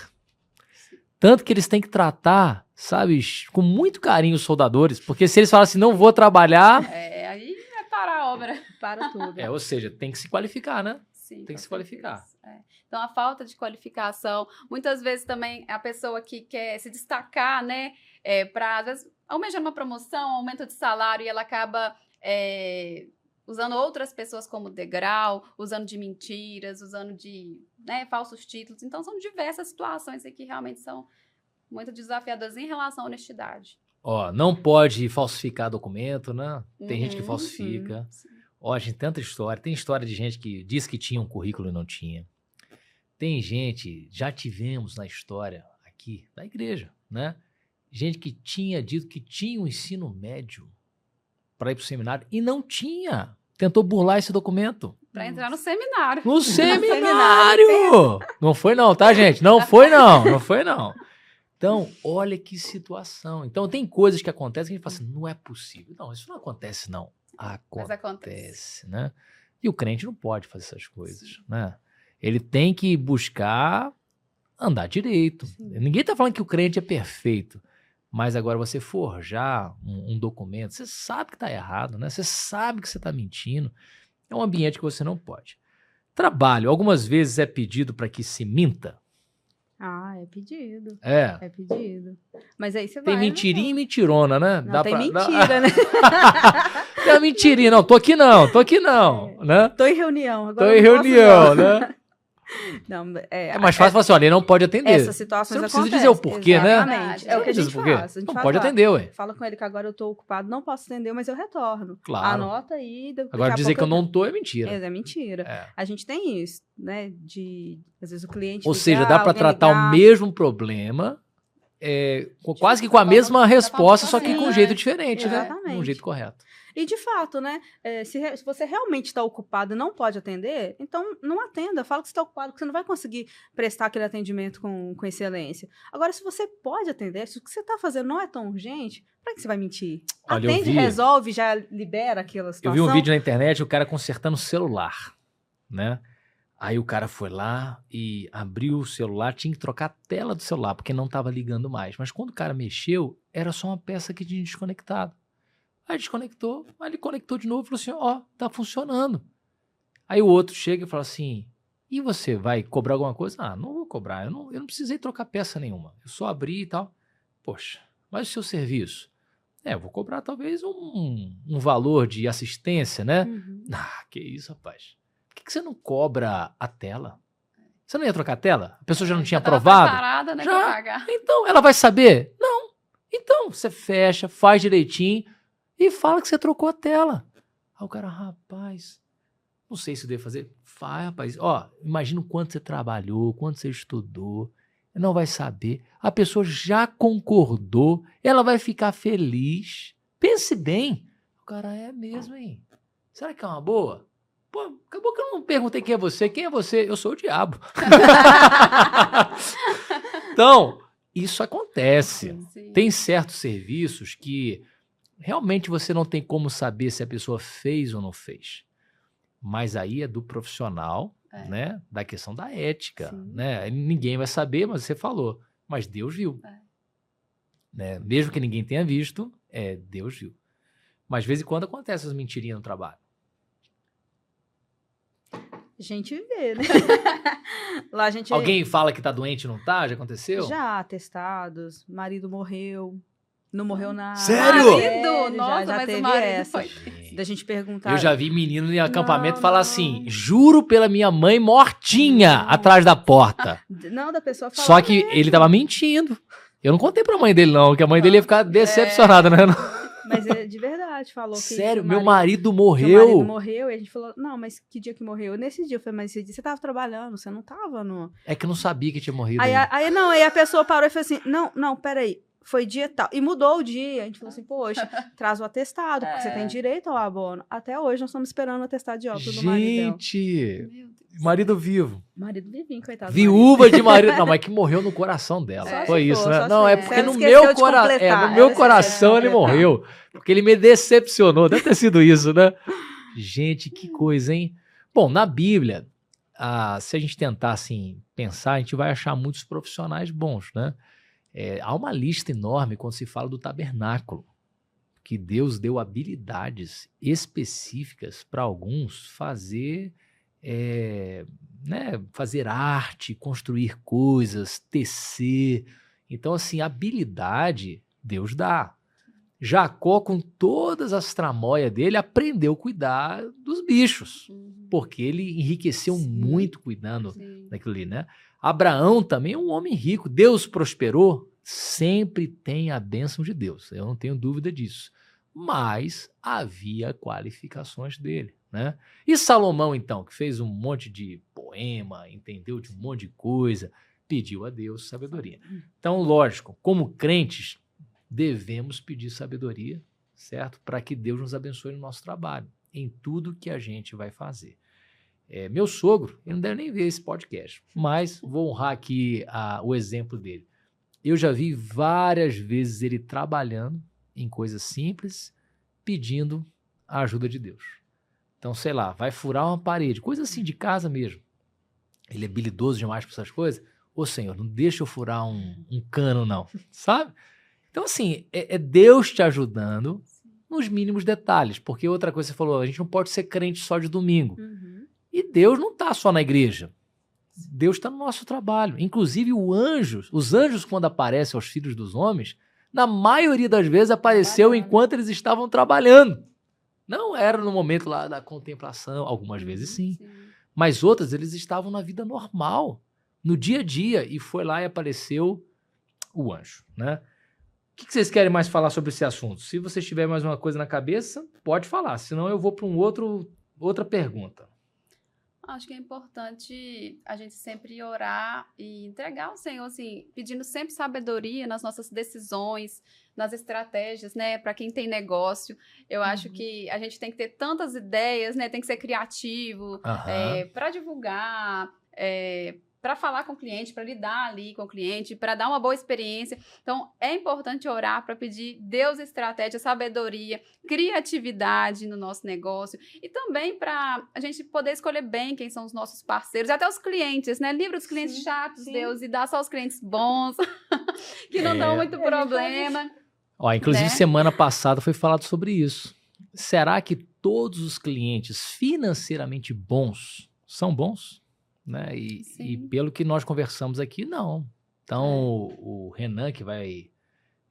Tanto que eles têm que tratar, sabe, com muito carinho os soldadores, porque se eles falam assim, não vou trabalhar... aí é para a obra. Para tudo. ou seja, tem que se qualificar, né? Sim, Tem que se qualificar. Então, a falta de qualificação, muitas vezes também a pessoa que quer se destacar, né, para, às vezes, almejando uma promoção, aumento de salário, e ela acaba usando outras pessoas como degrau, usando de mentiras, usando de falsos títulos. Então, são diversas situações aqui que realmente são muito desafiadoras em relação à honestidade. Não pode falsificar documento, né? Tem gente que falsifica. Sim. Gente, tanta história. Tem história de gente que diz que tinha um currículo e não tinha. Tem gente, já tivemos na história aqui da igreja, né? Gente que tinha dito que tinha um ensino médio para ir para o seminário e não tinha. Tentou burlar esse documento. Para entrar no seminário. No seminário! Não foi não, tá, gente? Não foi não. Não foi não. Então, olha que situação. Então, tem coisas que acontecem que a gente fala assim, não é possível. Não, isso não acontece, não. Acontece, né? E o crente não pode fazer essas coisas, né? Ele tem que buscar andar direito. Ninguém está falando que o crente é perfeito, mas agora você forjar um documento, você sabe que está errado, né? Você sabe que você está mentindo. É um ambiente que você não pode. Trabalho, algumas vezes é pedido para que se minta. É pedido. É pedido. Mas aí você tem vai... mentirinha e mentirona, né? Não, tem mentira, né? Tem uma mentirinha. Não, tô aqui não, né? Tô em reunião. Agora Tô em reunião, né? Não, É mais fácil falar assim, olha, ele não pode atender. Essas situações Você não precisa acontecem. dizer o porquê, né? Exatamente. É o que a gente faz. A gente não faz pode lá. atender, ué. Fala com ele que agora eu tô ocupado, não posso atender, mas eu retorno. Claro. Anota aí. Agora dizer que eu não tô é mentira. É mentira. É. A gente tem isso, né? Às vezes o cliente. Ou seja, dá para tratar o mesmo problema, quase que com a mesma resposta, só que com um jeito diferente, né? Exatamente. Um jeito correto. E de fato, né? Se você realmente está ocupado e não pode atender, então não atenda. Fala que você está ocupado, que você não vai conseguir prestar aquele atendimento com excelência. Agora, se você pode atender, se o que você está fazendo não é tão urgente, para que você vai mentir? Olha, atende, resolve, já libera aquela situação. Eu vi um vídeo na internet, o cara consertando o celular, né? Aí o cara foi lá e abriu o celular, tinha que trocar a tela do celular, porque não estava ligando mais. Mas quando o cara mexeu, era só uma peça que tinha desconectado. Aí desconectou, aí ele conectou de novo e falou assim, ó, tá funcionando. Aí o outro chega e fala assim, e você vai cobrar alguma coisa? Ah, não vou cobrar, eu não precisei trocar peça nenhuma. Eu só abri e tal. Poxa, mas o seu serviço? Eu vou cobrar talvez um valor de assistência, né? Uhum. Ah, que isso, rapaz. Por que você não cobra a tela? Você não ia trocar a tela? A pessoa já não tinha aprovado? Preparada, né, já. pra pagar. Então, ela vai saber? Não. Então, você fecha, faz direitinho e fala que você trocou a tela. Aí o cara, rapaz, não sei se eu devo fazer. Vai, rapaz. Ó, imagina o quanto você trabalhou, quanto você estudou. Não vai saber. A pessoa já concordou. Ela vai ficar feliz. Pense bem. O cara, é mesmo, hein? Será que é uma boa? Pô, acabou que eu não perguntei quem é você. Quem é você? Eu sou o diabo. Então, isso acontece. Sim. Tem certos serviços que realmente você não tem como saber se a pessoa fez ou não fez. Mas aí é do profissional, né? Da questão da ética, né? Ninguém vai saber, mas você falou. Mas Deus viu. Né? Mesmo que ninguém tenha visto, Deus viu. Mas de vez em quando acontece as mentirinhas no trabalho. A gente vê, né? Lá a gente... Alguém fala que tá doente e não tá? Já aconteceu? Já, atestados, marido morreu, não morreu nada. Sério? Marido? Nossa, já mas teve o marido essa. foi... Da gente perguntar... Eu já vi menino em acampamento Não, falar não. assim, juro pela minha mãe mortinha atrás da porta. Não, da pessoa falar Só que mesmo. ele tava mentindo. Eu não contei pra mãe dele não, que a mãe dele ia ficar decepcionada, né? Mas ele de verdade falou que... Sério, que meu marido Meu morreu. marido morreu e a gente falou, não, mas que dia que morreu? Nesse dia, eu falei, mas esse dia você tava trabalhando, você não tava no... É que eu não sabia que tinha morrido. Aí, ainda. aí a pessoa parou e falou assim, não, peraí, foi dia tal. E mudou o dia, a gente falou assim, poxa, traz o atestado, porque você tem direito ao abono. Até hoje nós estamos esperando o atestado de óbito do marido dela. Gente, Meu Deus. marido vivo. Marido vivinho, coitado. Viúva de marido. Não, mas que morreu no coração dela. Só Foi se isso, for, né? só Não, se é for. porque Você no esqueceu meu, de completar. no meu Ela coração ele esqueceu de morreu. Porque ele me decepcionou. Deve ter sido isso, né? Gente, que coisa, hein? Bom, na Bíblia, se a gente tentar assim, pensar, a gente vai achar muitos profissionais bons, né? Há uma lista enorme quando se fala do tabernáculo, que Deus deu habilidades específicas para alguns fazer, né, fazer arte, construir coisas, tecer. Então, assim, habilidade Deus dá. Jacó, com todas as tramóias dele, aprendeu a cuidar dos bichos, porque ele enriqueceu muito cuidando daquilo ali, né? Abraão também é um homem rico. Deus prosperou, sempre tem a bênção de Deus. Eu não tenho dúvida disso. Mas havia qualificações dele, né? E Salomão, então, que fez um monte de poema, entendeu de um monte de coisa, pediu a Deus sabedoria. Então, lógico, como crentes, devemos pedir sabedoria, certo? Para que Deus nos abençoe no nosso trabalho, em tudo que a gente vai fazer. Meu sogro, ele não deve nem ver esse podcast, mas vou honrar aqui o exemplo dele. Eu já vi várias vezes ele trabalhando em coisas simples, pedindo a ajuda de Deus. Então, sei lá, vai furar uma parede, coisa assim de casa mesmo. Ele é habilidoso demais para essas coisas. Ô Senhor, não deixa eu furar um cano não, sabe? Então, assim, é Deus te ajudando nos mínimos detalhes, porque outra coisa que você falou, a gente não pode ser crente só de domingo. E Deus não está só na igreja. Deus está no nosso trabalho. Inclusive, os anjos, quando aparecem aos filhos dos homens, na maioria das vezes apareceu enquanto eles estavam trabalhando. Não era no momento lá da contemplação, algumas vezes sim. Mas outras, eles estavam na vida normal, no dia a dia, e foi lá e apareceu o anjo, né? O que vocês querem mais falar sobre esse assunto? Se vocês tiverem mais uma coisa na cabeça, pode falar, senão eu vou para outra pergunta. Acho que é importante a gente sempre orar e entregar ao Senhor, assim, pedindo sempre sabedoria nas nossas decisões, nas estratégias, né? Para quem tem negócio, eu acho que a gente tem que ter tantas ideias, né? Tem que ser criativo, para divulgar, para falar com o cliente, para lidar ali com o cliente, para dar uma boa experiência. Então, é importante orar para pedir Deus estratégia, sabedoria, criatividade no nosso negócio e também para a gente poder escolher bem quem são os nossos parceiros, até os clientes, né? Livra os clientes chatos, Deus, e dá só os clientes bons, que não dão muito problema. Ó, inclusive, semana passada foi falado sobre isso. Será que todos os clientes financeiramente bons são bons? Né? E pelo que nós conversamos aqui, não. Então, o Renan, que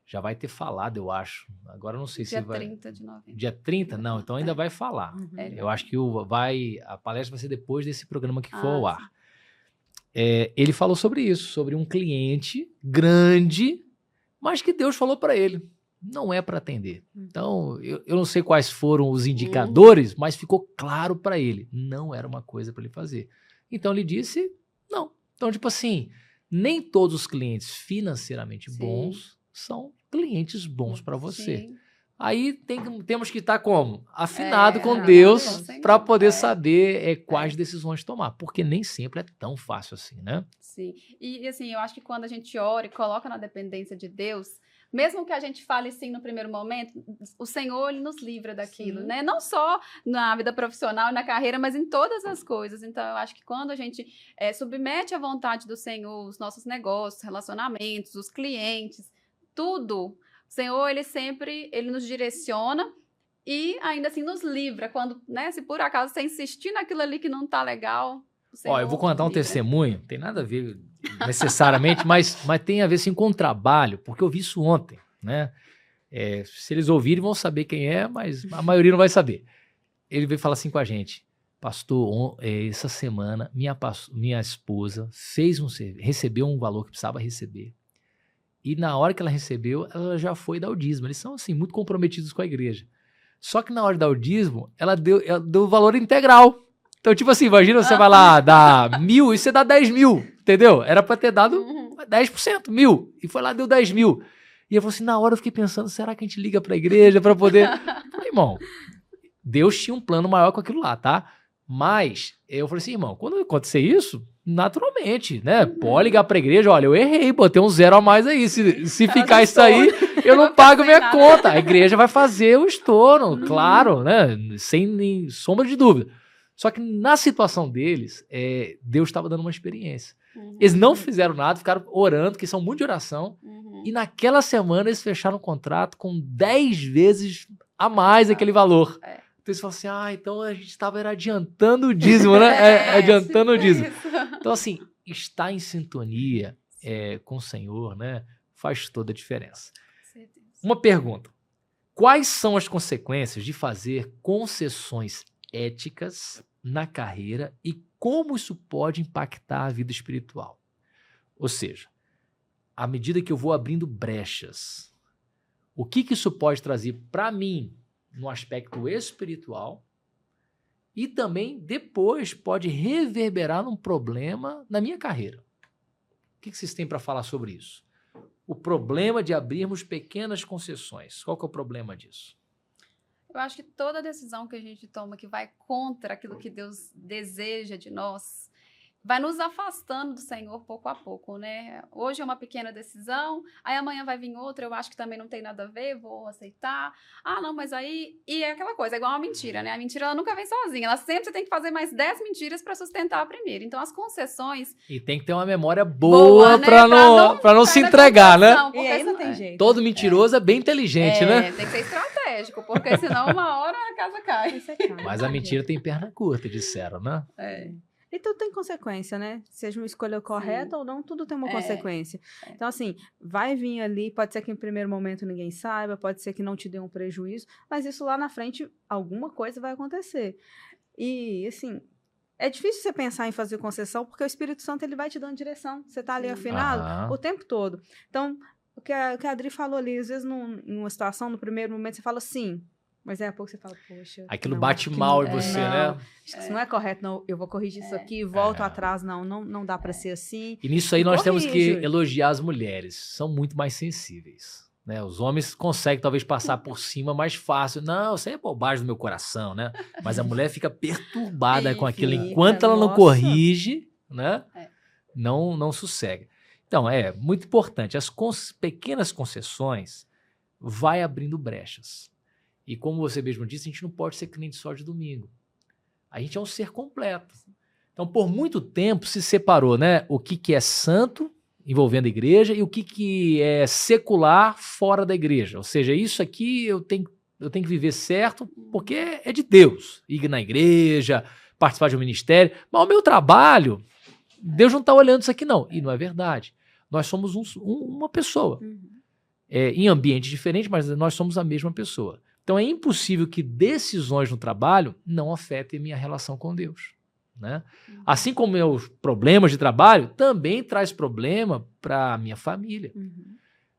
já vai ter falado, eu acho. Agora eu não sei se vai... Dia 30 de novembro. Dia 30? Não, então ainda vai falar. Eu acho que a palestra vai ser depois desse programa que for ao ar. Ele falou sobre isso, sobre um cliente grande, mas que Deus falou para ele. Não é para atender. Então, eu não sei quais foram os indicadores, mas ficou claro para ele. Não era uma coisa para ele fazer. Então, ele disse não. Então, tipo assim, nem todos os clientes financeiramente bons são clientes bons para você. Sim. Aí temos que estar como? Afinado com Deus para poder saber quais decisões tomar. Porque nem sempre é tão fácil assim, né? Sim. E assim, eu acho que quando a gente ora e coloca na dependência de Deus, mesmo que a gente fale sim no primeiro momento, o Senhor, Ele nos livra daquilo, né? Não só na vida profissional e na carreira, mas em todas as coisas. Então, eu acho que quando a gente submete à vontade do Senhor, os nossos negócios, relacionamentos, os clientes, tudo, o Senhor, Ele nos direciona e ainda assim nos livra. Quando, né, se por acaso você insistir naquilo ali que não tá legal... Ó, eu vou contar um testemunho, tem nada a ver necessariamente, mas tem a ver sim com o trabalho, porque eu vi isso ontem, né? Se eles ouvirem vão saber quem é, mas a maioria não vai saber. Ele veio falar assim com a gente: pastor, essa semana minha esposa recebeu um valor que precisava receber, e na hora que ela recebeu, ela já foi dar o dízimo. Eles são assim muito comprometidos com a igreja, só que na hora de dar o dízimo, ela deu o valor integral. Então, tipo assim, imagina você vai lá dar 1.000 e você dá 10.000, entendeu? Era pra ter dado 10%, 1.000. E foi lá, deu 10.000. E eu falei assim, na hora eu fiquei pensando, será que a gente liga pra igreja pra poder... Falei, irmão, Deus tinha um plano maior com aquilo lá, tá? Mas eu falei assim, irmão, quando acontecer isso, naturalmente, né? Pode ligar pra igreja, olha, eu errei, botei um 0 a mais aí. Se ficar isso aí, eu não pago minha conta. A igreja vai fazer o estorno, claro, né? Sem nem sombra de dúvida. Só que na situação deles, Deus estava dando uma experiência. Eles não fizeram nada, ficaram orando, que são muito de oração. E naquela semana eles fecharam um contrato com 10 vezes a mais aquele valor. Então eles falaram assim, então a gente estava adiantando o dízimo, né? Adiantando o dízimo. Então assim, estar em sintonia com o Senhor, né? Faz toda a diferença. Uma pergunta. Quais são as consequências de fazer concessões éticas na carreira e como isso pode impactar a vida espiritual? Ou seja, à medida que eu vou abrindo brechas, o que isso pode trazer para mim no aspecto espiritual e também depois pode reverberar num problema na minha carreira? O que vocês têm para falar sobre isso? O problema de abrirmos pequenas concessões. Qual que é o problema disso? Eu acho que toda decisão que a gente toma que vai contra aquilo que Deus deseja de nós, vai nos afastando do Senhor pouco a pouco, né? Hoje é uma pequena decisão, aí amanhã vai vir outra, eu acho que também não tem nada a ver, vou aceitar. Não, mas aí... E é aquela coisa, é igual uma mentira, né? A mentira, ela nunca vem sozinha, ela sempre tem que fazer mais 10 mentiras para sustentar a primeira. Então, as concessões... E tem que ter uma memória boa, né? para não se entregar, né? E aí não tem jeito. Todo mentiroso é bem inteligente, né? Tem que ser estratégico, porque senão uma hora a casa cai. Mas a mentira tem perna curta, disseram, né? E tudo tem consequência, né? Seja uma escolha correta ou não, tudo tem uma consequência. Então, assim, vai vir ali, pode ser que em primeiro momento ninguém saiba, pode ser que não te dê um prejuízo, mas isso lá na frente, alguma coisa vai acontecer. E, assim, É difícil você pensar em fazer concessão, porque o Espírito Santo ele vai te dando direção. Você está ali afinado o tempo todo. Então, o que a Adri falou ali, às vezes numa situação, no primeiro momento, você fala sim, mas aí a pouco você fala, poxa... Aquilo bate mal em você, né? Acho que isso não é correto, não. Eu vou corrigir isso aqui, volto atrás. Não dá para ser assim. E nisso aí nós temos que elogiar as mulheres. São muito mais sensíveis. Né? Os homens conseguem talvez passar por cima mais fácil. Não, isso aí é bobagem do meu coração, né? Mas a mulher fica perturbada com aquilo. Enquanto ela não corrige, né? Não sossega. Então, é muito importante. As pequenas concessões vai abrindo brechas. E como você mesmo disse, a gente não pode ser crente só de domingo. A gente é um ser completo. Então, por muito tempo se separou, né? O que é santo envolvendo a igreja e o que é secular fora da igreja. Ou seja, isso aqui eu tenho que viver certo porque é de Deus. Ir na igreja, participar de um ministério. Mas o meu trabalho, Deus não está olhando isso aqui não. E não é verdade. Nós somos uma pessoa. Em ambientes diferentes, mas nós somos a mesma pessoa. Então é impossível que decisões no trabalho não afetem minha relação com Deus. Né? Assim como meus problemas de trabalho, também traz problema para a minha família.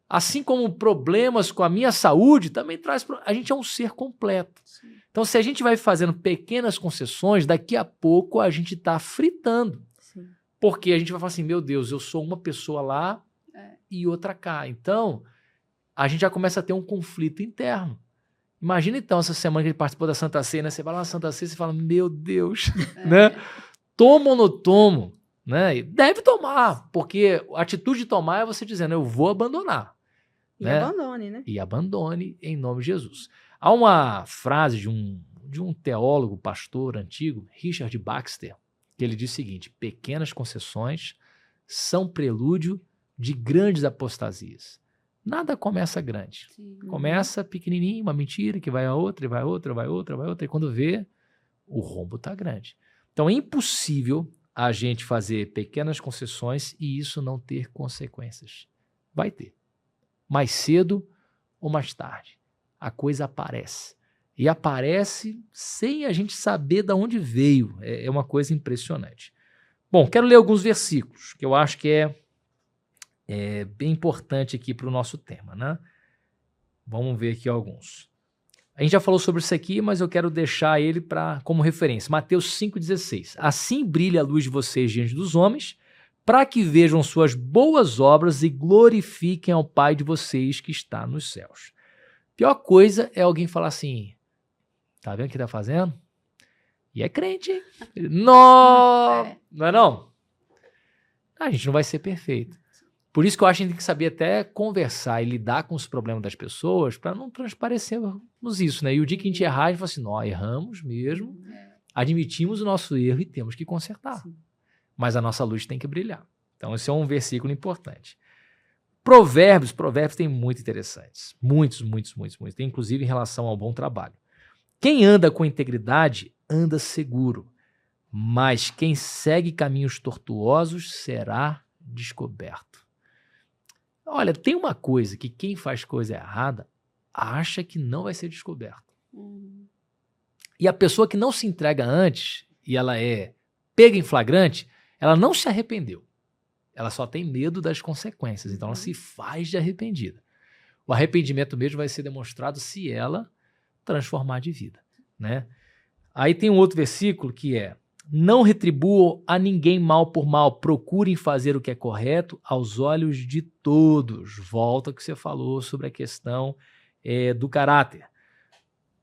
Assim como problemas com a minha saúde, também traz... A gente é um ser completo. Sim. Então, se a gente vai fazendo pequenas concessões, daqui a pouco a gente está fritando. Sim. Porque a gente vai falar assim, meu Deus, eu sou uma pessoa lá e outra cá. Então, a gente já começa a ter um conflito interno. Imagina então essa semana que ele participou da Santa Ceia, né? Você vai lá na Santa Ceia e fala, meu Deus, né? Tomo ou não tomo? Né? E deve tomar, porque a atitude de tomar é você dizendo, eu vou abandonar. E abandone, né? E abandone em nome de Jesus. Há uma frase de um teólogo, pastor antigo, Richard Baxter, que ele diz o seguinte, pequenas concessões são prelúdio de grandes apostasias. Nada começa grande. Sim. Começa pequenininho, uma mentira, que vai a outra, e vai outra, vai outra, vai outra, e quando vê, o rombo está grande. Então é impossível a gente fazer pequenas concessões e isso não ter consequências. Vai ter. Mais cedo ou mais tarde, a coisa aparece. E aparece sem a gente saber de onde veio. É uma coisa impressionante. Bom, quero ler alguns versículos, que eu acho que é bem importante aqui para o nosso tema, né? Vamos ver aqui alguns. A gente já falou sobre isso aqui, mas eu quero deixar ele como referência. Mateus 5,16. Assim brilha a luz de vocês diante dos homens, para que vejam suas boas obras e glorifiquem ao Pai de vocês que está nos céus. Pior coisa é alguém falar assim, tá vendo o que está fazendo? E é crente, hein? Não é não? A gente não vai ser perfeito. Por isso que eu acho que a gente tem que saber até conversar e lidar com os problemas das pessoas para não transparecermos isso, né? E o dia que a gente errar, a gente fala assim, nós erramos mesmo, admitimos o nosso erro e temos que consertar. Sim. Mas a nossa luz tem que brilhar. Então, esse é um versículo importante. Provérbios tem muito interessantes. Muitos. Tem inclusive em relação ao bom trabalho. Quem anda com integridade, anda seguro. Mas quem segue caminhos tortuosos será descoberto. Olha, tem uma coisa que quem faz coisa errada acha que não vai ser descoberto. E a pessoa que não se entrega antes, e ela é pega em flagrante, ela não se arrependeu. Ela só tem medo das consequências. Então ela se faz de arrependida. O arrependimento mesmo vai ser demonstrado se ela transformar de vida, né? Aí tem um outro versículo que é: não retribuam a ninguém mal por mal, procurem fazer o que é correto aos olhos de todos. Volta ao que você falou sobre a questão do caráter.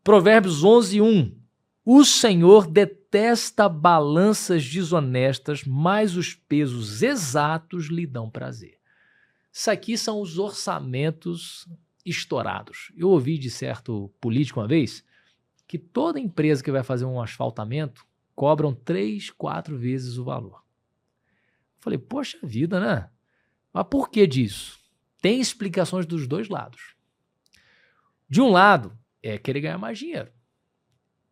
Provérbios 11:1. O Senhor detesta balanças desonestas, mas os pesos exatos lhe dão prazer. Isso aqui são os orçamentos estourados. Eu ouvi de certo político uma vez que toda empresa que vai fazer um asfaltamento cobram 3, 4 vezes o valor. Falei, poxa vida, né? Mas por que disso? Tem explicações dos dois lados. De um lado, é querer ganhar mais dinheiro.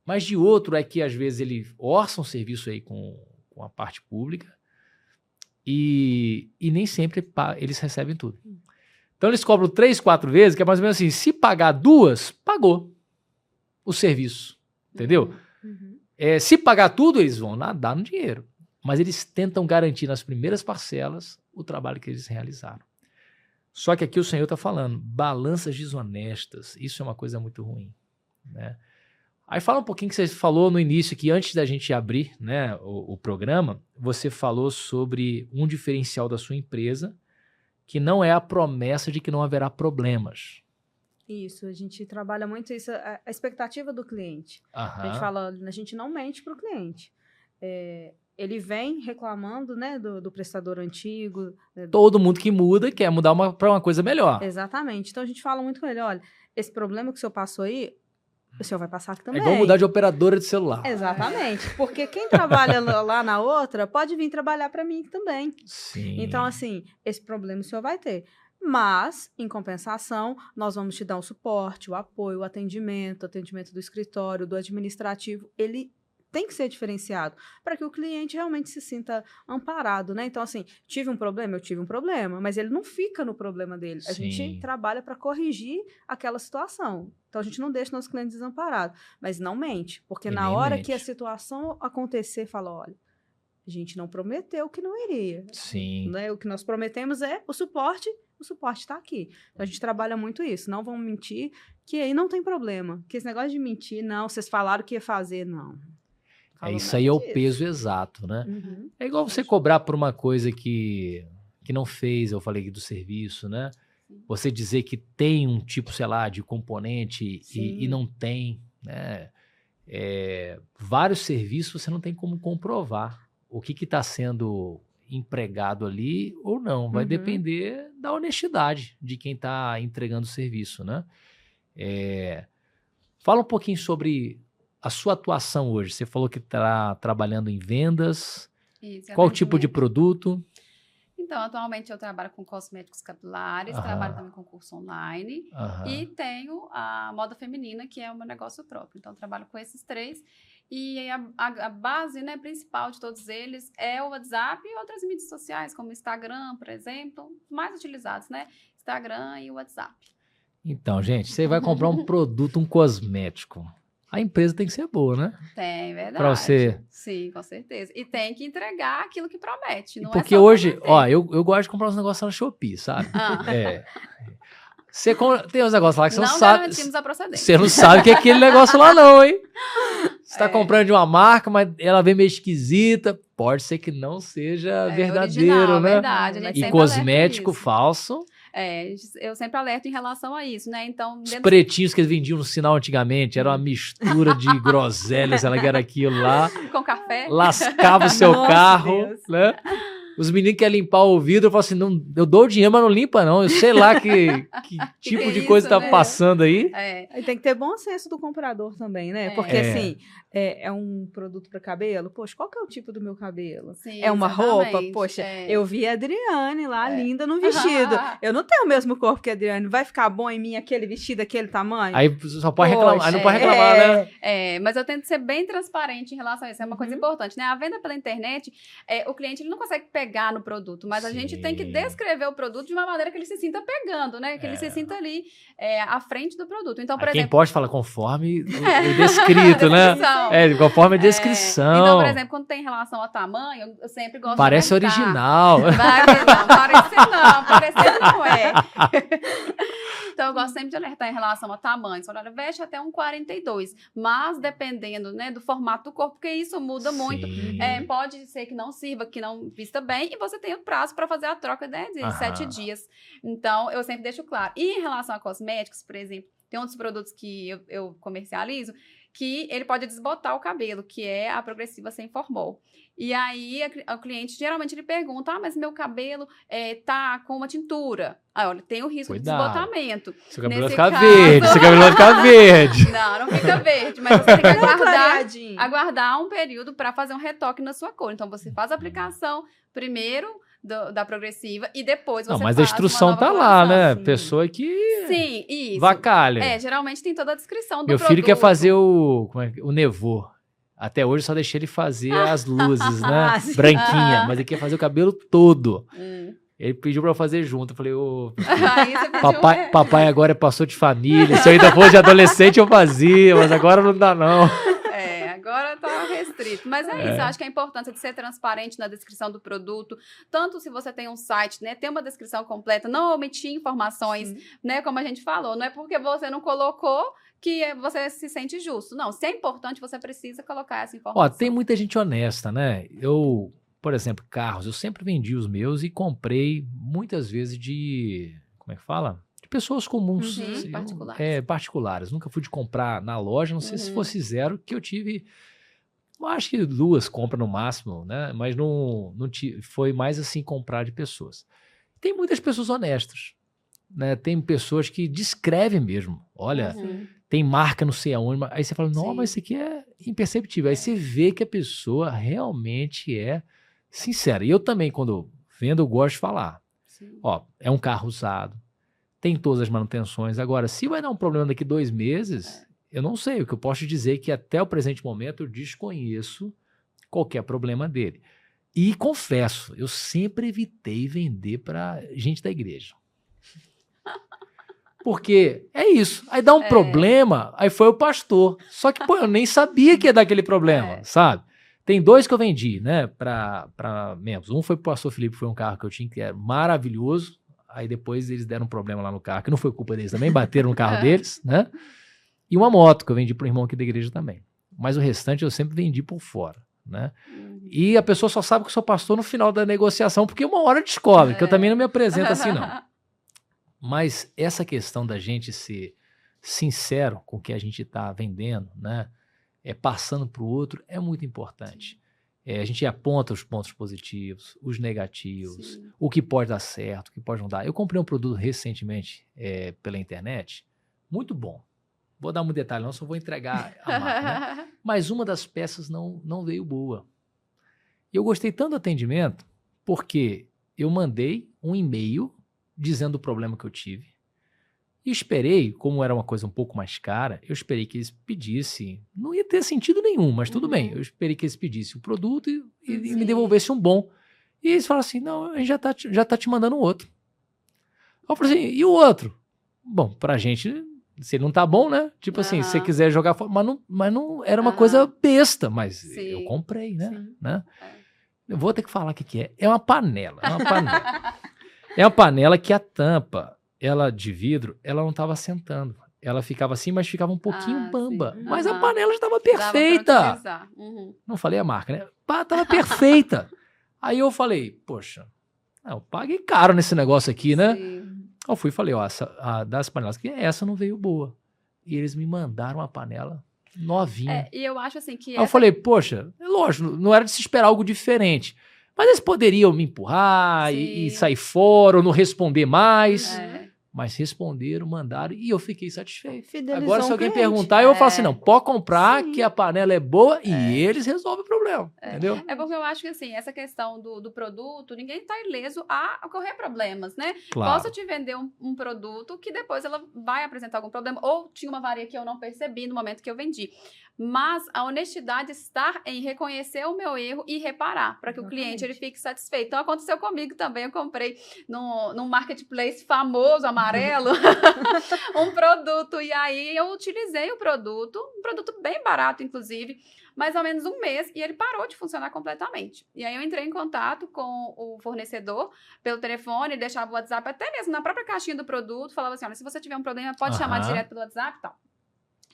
Mas de outro é que, às vezes, ele orça um serviço aí com a parte pública e nem sempre eles recebem tudo. Então, eles cobram 3, 4 vezes, que é mais ou menos assim, se pagar 2, pagou o serviço. Entendeu? Se pagar tudo, eles vão nadar no dinheiro. Mas eles tentam garantir nas primeiras parcelas o trabalho que eles realizaram. Só que aqui o senhor está falando, balanças desonestas, isso é uma coisa muito ruim, né? Aí fala um pouquinho que você falou no início, que antes da gente abrir, né, o programa, você falou sobre um diferencial da sua empresa, que não é a promessa de que não haverá problemas. Isso, a gente trabalha muito isso, a expectativa do cliente. Aham. A gente fala, a gente não mente para o cliente. Ele vem reclamando, né, do prestador antigo. Todo mundo que muda quer mudar para uma coisa melhor. Exatamente. Então a gente fala muito com ele, olha, esse problema que o senhor passou aí, o senhor vai passar aqui também. É igual mudar de operadora de celular. Exatamente. Porque quem trabalha lá na outra pode vir trabalhar para mim também. Sim. Então, assim, esse problema o senhor vai ter. Mas, em compensação, nós vamos te dar o suporte, o apoio, o atendimento do escritório, do administrativo. Ele tem que ser diferenciado para que o cliente realmente se sinta amparado, né? Então, assim, tive um problema, eu tive um problema, mas ele não fica no problema dele. A gente trabalha para corrigir aquela situação. Então, a gente não deixa nossos clientes desamparados, mas não mente, porque na hora que a situação acontecer, fala, olha, a gente não prometeu que não iria. Sim. Né? O que nós prometemos é o suporte está aqui. Então, a gente trabalha muito isso. Não vão mentir, que aí não tem problema. Que esse negócio de mentir, não, vocês falaram que ia fazer, não. Isso aí é o peso exato, né? Uhum. É igual você cobrar por uma coisa que não fez, eu falei aqui do serviço, né? Você dizer que tem um tipo, sei lá, de componente e não tem, né? Vários serviços você não tem como comprovar o que está sendo empregado ali ou não. Vai depender da honestidade de quem está entregando o serviço, né? Fala um pouquinho sobre a sua atuação hoje. Você falou que está trabalhando em vendas. Isso, qual tipo de produto? Então, atualmente eu trabalho com cosméticos capilares, trabalho também com curso online e tenho a moda feminina, que é o meu negócio próprio. Então, eu trabalho com esses três. E a base, né, principal de todos eles é o WhatsApp e outras mídias sociais, como o Instagram, por exemplo, mais utilizados, né? Instagram e o WhatsApp. Então, gente, você vai comprar um produto, um cosmético. A empresa tem que ser boa, né? Tem, verdade. Para você. Sim, com certeza. E tem que entregar aquilo que promete. Não porque hoje, eu gosto de comprar uns negócios na Shopee, sabe? Você tem uns negócios lá que você não sabe. Não garantimos a procedência. Você não sabe o que é aquele negócio lá, não, hein? Você tá comprando de uma marca, mas ela vem meio esquisita. Pode ser que não seja verdadeiro, original, né? Verdade. E cosmético falso. Eu sempre alerto em relação a isso, né? Então, os pretinhos que eles vendiam no sinal antigamente, era uma mistura de groselhas, ela que era aquilo lá. Com café. Lascava o seu carro, né? Os meninos querem limpar o vidro, eu falo assim, não, eu dou o dinheiro, mas não limpa não. Eu sei lá que tipo de coisa tá passando aí. E tem que ter bom senso do comprador também, né? Porque assim, é um produto para cabelo, poxa, qual que é o tipo do meu cabelo? Sim, é uma roupa? Poxa, eu vi a Adriane lá, linda, no vestido. Eu não tenho o mesmo corpo que a Adriane, vai ficar bom em mim aquele vestido, aquele tamanho? Aí só pode reclamar, aí não pode reclamar, né? Mas eu tento ser bem transparente em relação a isso, é uma coisa importante, né? A venda pela internet, o cliente ele não consegue pegar no produto, mas a gente tem que descrever o produto de uma maneira que ele se sinta pegando, né? Que ele se sinta ali à frente do produto. Então, por exemplo... Quem pode fala conforme o descrito, né? Conforme a descrição. Então, por exemplo, quando tem relação a tamanho, eu sempre gosto parece de original. Parecer não é. Então, eu gosto sempre de alertar em relação a tamanho. Você olha, veste até um 42, mas dependendo, né, do formato do corpo, porque isso muda muito. Pode ser que não sirva, que não vista bem, e você tem o prazo para fazer a troca, né, de 7 dias. Então, eu sempre deixo claro. E em relação a cosméticos, por exemplo, tem outros produtos que eu comercializo, que ele pode desbotar o cabelo, que é a progressiva sem formol. E aí, o cliente, geralmente, ele pergunta, mas meu cabelo tá com uma tintura. Olha, tem o risco de desbotamento. Seu cabelo vai ficar verde, seu cabelo vai ficar verde. Não fica verde, mas você tem que aguardar um período para fazer um retoque na sua cor. Então, você faz a aplicação primeiro da progressiva e depois você faz mas a instrução tá lá, né? Sim. Pessoa que isso. Vacalha. Geralmente tem toda a descrição do Meu produto. Filho quer fazer o nevô. Até hoje só deixei ele fazer as luzes, né? Branquinha, mas ele quer fazer o cabelo todo. Ele pediu pra eu fazer junto. Eu falei, papai agora passou de família. Se eu ainda fosse de adolescente eu fazia, mas agora não dá não. Agora tá restrito. Mas é isso, eu acho que a importância de ser transparente na descrição do produto, tanto se você tem um site, né, ter uma descrição completa, não omitir informações, né, como a gente falou, não é porque você não colocou que você se sente justo. Não, se é importante, você precisa colocar essa informação. Tem muita gente honesta, né? Eu, por exemplo, carros, eu sempre vendi os meus e comprei muitas vezes de, como é que fala? De pessoas comuns. Particulares. Particulares. Nunca fui de comprar na loja, não sei se fosse zero, que eu tive, acho que 2 compras no máximo, né? Mas não foi mais assim comprar de pessoas. Tem muitas pessoas honestas, né? Tem pessoas que descrevem mesmo. Olha, tem marca não sei aonde, aí você fala, não, mas isso aqui é imperceptível. Aí você vê que a pessoa realmente é sincera. E eu também, quando vendo, eu gosto de falar. É um carro usado, tem todas as manutenções. Agora, se vai dar um problema daqui 2 meses, eu não sei. O que eu posso te dizer é que até o presente momento eu desconheço qualquer problema dele. E confesso, eu sempre evitei vender para gente da igreja. Porque é isso. Aí dá um problema, aí foi o pastor. Só que, eu nem sabia que ia dar aquele problema, sabe? Tem 2 que eu vendi, né, para membros. Um foi pro pastor Felipe, foi um carro que eu tinha que era maravilhoso. Aí depois eles deram um problema lá no carro, que não foi culpa deles também, bateram no carro deles, né? E uma moto que eu vendi pro irmão aqui da igreja também. Mas o restante eu sempre vendi por fora, né? E a pessoa só sabe que eu sou pastor no final da negociação, porque uma hora descobre, que eu também não me apresento assim, não. Mas essa questão da gente ser sincero com o que a gente está vendendo, né? Passando para o outro, é muito importante. A gente aponta os pontos positivos, os negativos, o que pode dar certo, o que pode não dar. Eu comprei um produto recentemente pela internet, muito bom. Vou dar um detalhe, não, só vou entregar a marca, né? Mas uma das peças não veio boa. E eu gostei tanto do atendimento, porque eu mandei um e-mail dizendo o problema que eu tive. E esperei, como era uma coisa um pouco mais cara, eu esperei que eles pedissem, não ia ter sentido nenhum, mas tudo bem, eu esperei que eles pedissem o produto e me devolvessem um bom. E eles falaram assim, não, a gente já tá te mandando um outro. Eu falei assim, e o outro? Bom, pra gente, se ele não tá bom, né? Tipo assim, se você quiser jogar fora, mas não era uma coisa besta, mas eu comprei, né? Eu vou ter que falar o que é. É uma panela, é uma panela que a tampa, ela de vidro, ela não estava assentando. Ela ficava assim, mas ficava um pouquinho bamba. Mas a panela estava perfeita. Não falei a marca, né? Estava perfeita. Aí eu falei, poxa, eu paguei caro nesse negócio aqui, né? Eu fui e falei, das panelas que essa não veio boa. E eles me mandaram uma panela novinha. E eu acho assim que... Aí eu falei, poxa, lógico, não era de se esperar algo diferente. Mas eles poderiam me empurrar e sair fora ou não responder mais. Mas responderam, mandaram e eu fiquei satisfeito. Agora, se alguém perguntar, eu falo assim, não, pode comprar, que a panela é boa e eles resolvem o problema, entendeu? É porque eu acho que, assim, essa questão do produto, ninguém está ileso a ocorrer problemas, né? Claro. Posso te vender um produto que depois ela vai apresentar algum problema, ou tinha uma avaria que eu não percebi no momento que eu vendi. Mas a honestidade está em reconhecer o meu erro e reparar, para que o cliente ele fique satisfeito. Então, aconteceu comigo também. Eu comprei num marketplace famoso, amarelo, um produto. E aí, eu utilizei o produto, um produto bem barato, inclusive, mais ou menos 1 mês, e ele parou de funcionar completamente. E aí, eu entrei em contato com o fornecedor pelo telefone, deixava o WhatsApp, até mesmo na própria caixinha do produto, falava assim, olha, se você tiver um problema, pode chamar direto pelo WhatsApp e tal.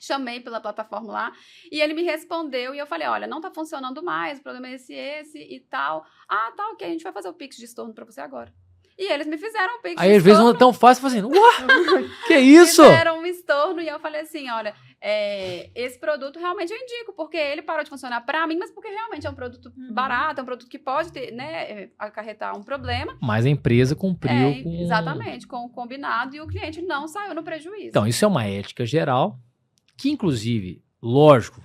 Chamei pela plataforma lá e ele me respondeu e eu falei, olha, não tá funcionando mais, o problema é esse e tal. Ah, tá, ok, a gente vai fazer o Pix de estorno pra você agora. E eles me fizeram um Pix de estorno. Aí às vezes não é tão fácil, fazendo, uau, que isso? Fizeram um estorno e eu falei assim, olha, esse produto realmente eu indico, porque ele parou de funcionar pra mim, mas porque realmente é um produto barato, é um produto que pode ter, né, acarretar um problema. Mas a empresa cumpriu com... Exatamente, com o combinado e o cliente não saiu no prejuízo. Então, isso é uma ética geral, que inclusive, lógico,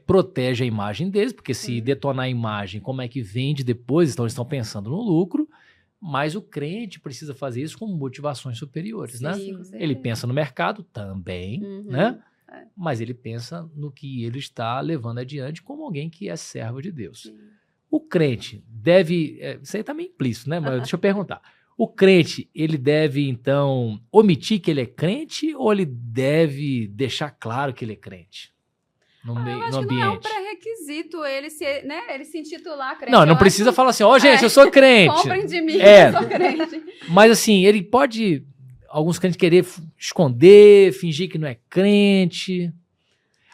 protege a imagem deles, porque se detonar a imagem, como é que vende depois? Então eles estão pensando no lucro, mas o crente precisa fazer isso com motivações superiores, né? Ele pensa no mercado também, né? Mas ele pensa no que ele está levando adiante como alguém que é servo de Deus. O crente deve... isso aí tá meio implícito, né? Mas deixa eu perguntar. O crente, ele deve, então, omitir que ele é crente ou ele deve deixar claro que ele é crente no ambiente? Eu acho que não é um pré-requisito. esquisito ele se intitular crente. Não precisa falar assim, gente, eu sou crente. Comprem de mim, eu sou crente. Mas assim, ele pode, alguns crentes querer esconder, fingir que não é crente.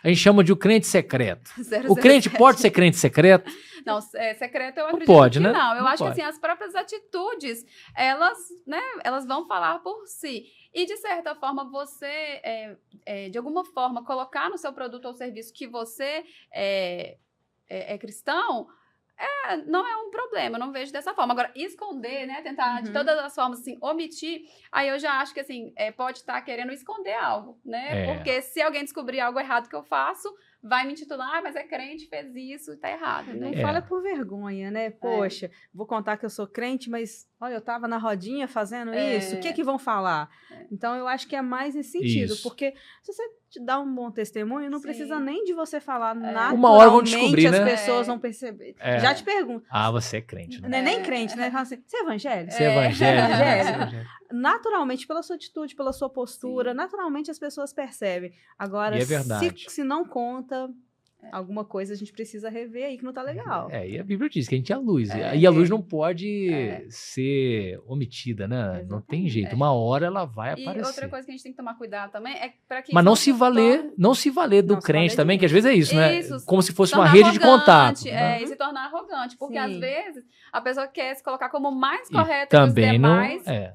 A gente chama de o crente secreto. 007. O crente pode ser crente secreto? Não, secreto eu acredito pode, que né? não. Eu Não acho pode. que assim, as próprias atitudes, elas vão falar por si. E, de certa forma, você, de alguma forma, colocar no seu produto ou serviço que você é cristão, não é um problema, eu não vejo dessa forma. Agora, esconder, né, tentar de todas as formas, assim, omitir, aí eu já acho que, assim, pode estar querendo esconder algo, né? Porque se alguém descobrir algo errado que eu faço, vai me intitular, mas é crente, fez isso, tá errado, né? Não fala por vergonha, né? Poxa, vou contar que eu sou crente, mas, olha, eu tava na rodinha fazendo isso, o que vão falar? Então, eu acho que é mais nesse sentido, porque se você te dá um bom testemunho, não precisa nem de você falar naturalmente, uma hora vão descobrir, as né? pessoas vão perceber. Já te pergunto. Você é crente, né? Não é nem crente, né? Fala assim, você é evangélico? Você é evangélico. Naturalmente, pela sua atitude, pela sua postura, naturalmente as pessoas percebem. Agora, E é verdade. se não conta alguma coisa, a gente precisa rever aí que não tá legal. E a Bíblia diz que a gente é a luz. E a luz não pode ser omitida, né? Exatamente. Não tem jeito. Uma hora ela vai aparecer. E outra coisa que a gente tem que tomar cuidado também é para que... Mas não se valer do crente também, que às vezes é isso, né? Isso, como se fosse uma rede de contato. E se tornar arrogante. Porque, às vezes, a pessoa quer se colocar como mais E correta que os também demais não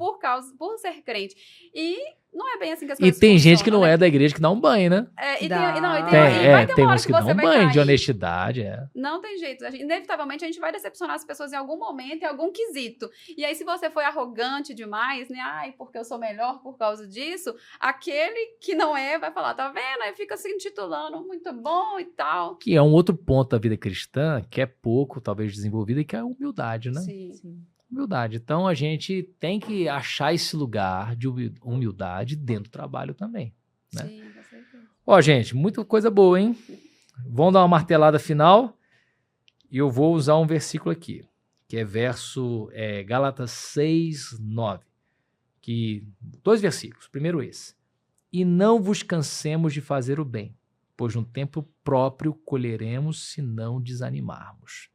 por ser crente. E não é bem assim que as E coisas tem gente que funcionam, não né? é da igreja que dá um banho, né? E Tem, vai ter tem uma hora uns que dão você um vai banho de cair. honestidade, Não tem jeito. Inevitavelmente, a gente vai decepcionar as pessoas em algum momento, em algum quesito. E aí, se você foi arrogante demais, né? Porque eu sou melhor por causa disso, aquele que não vai falar, tá vendo? Aí fica se intitulando, muito bom e tal. Que é um outro ponto da vida cristã, que é pouco, talvez, desenvolvido, e que é a humildade, né? Sim. Humildade. Então, a gente tem que achar esse lugar de humildade dentro do trabalho também, né? Sim, com certeza. Gente, muita coisa boa, hein? Vamos dar uma martelada final e eu vou usar um versículo aqui, que é Gálatas 6, 9. 2 versículos. Primeiro esse. E não vos cansemos de fazer o bem, pois no tempo próprio colheremos se não desanimarmos.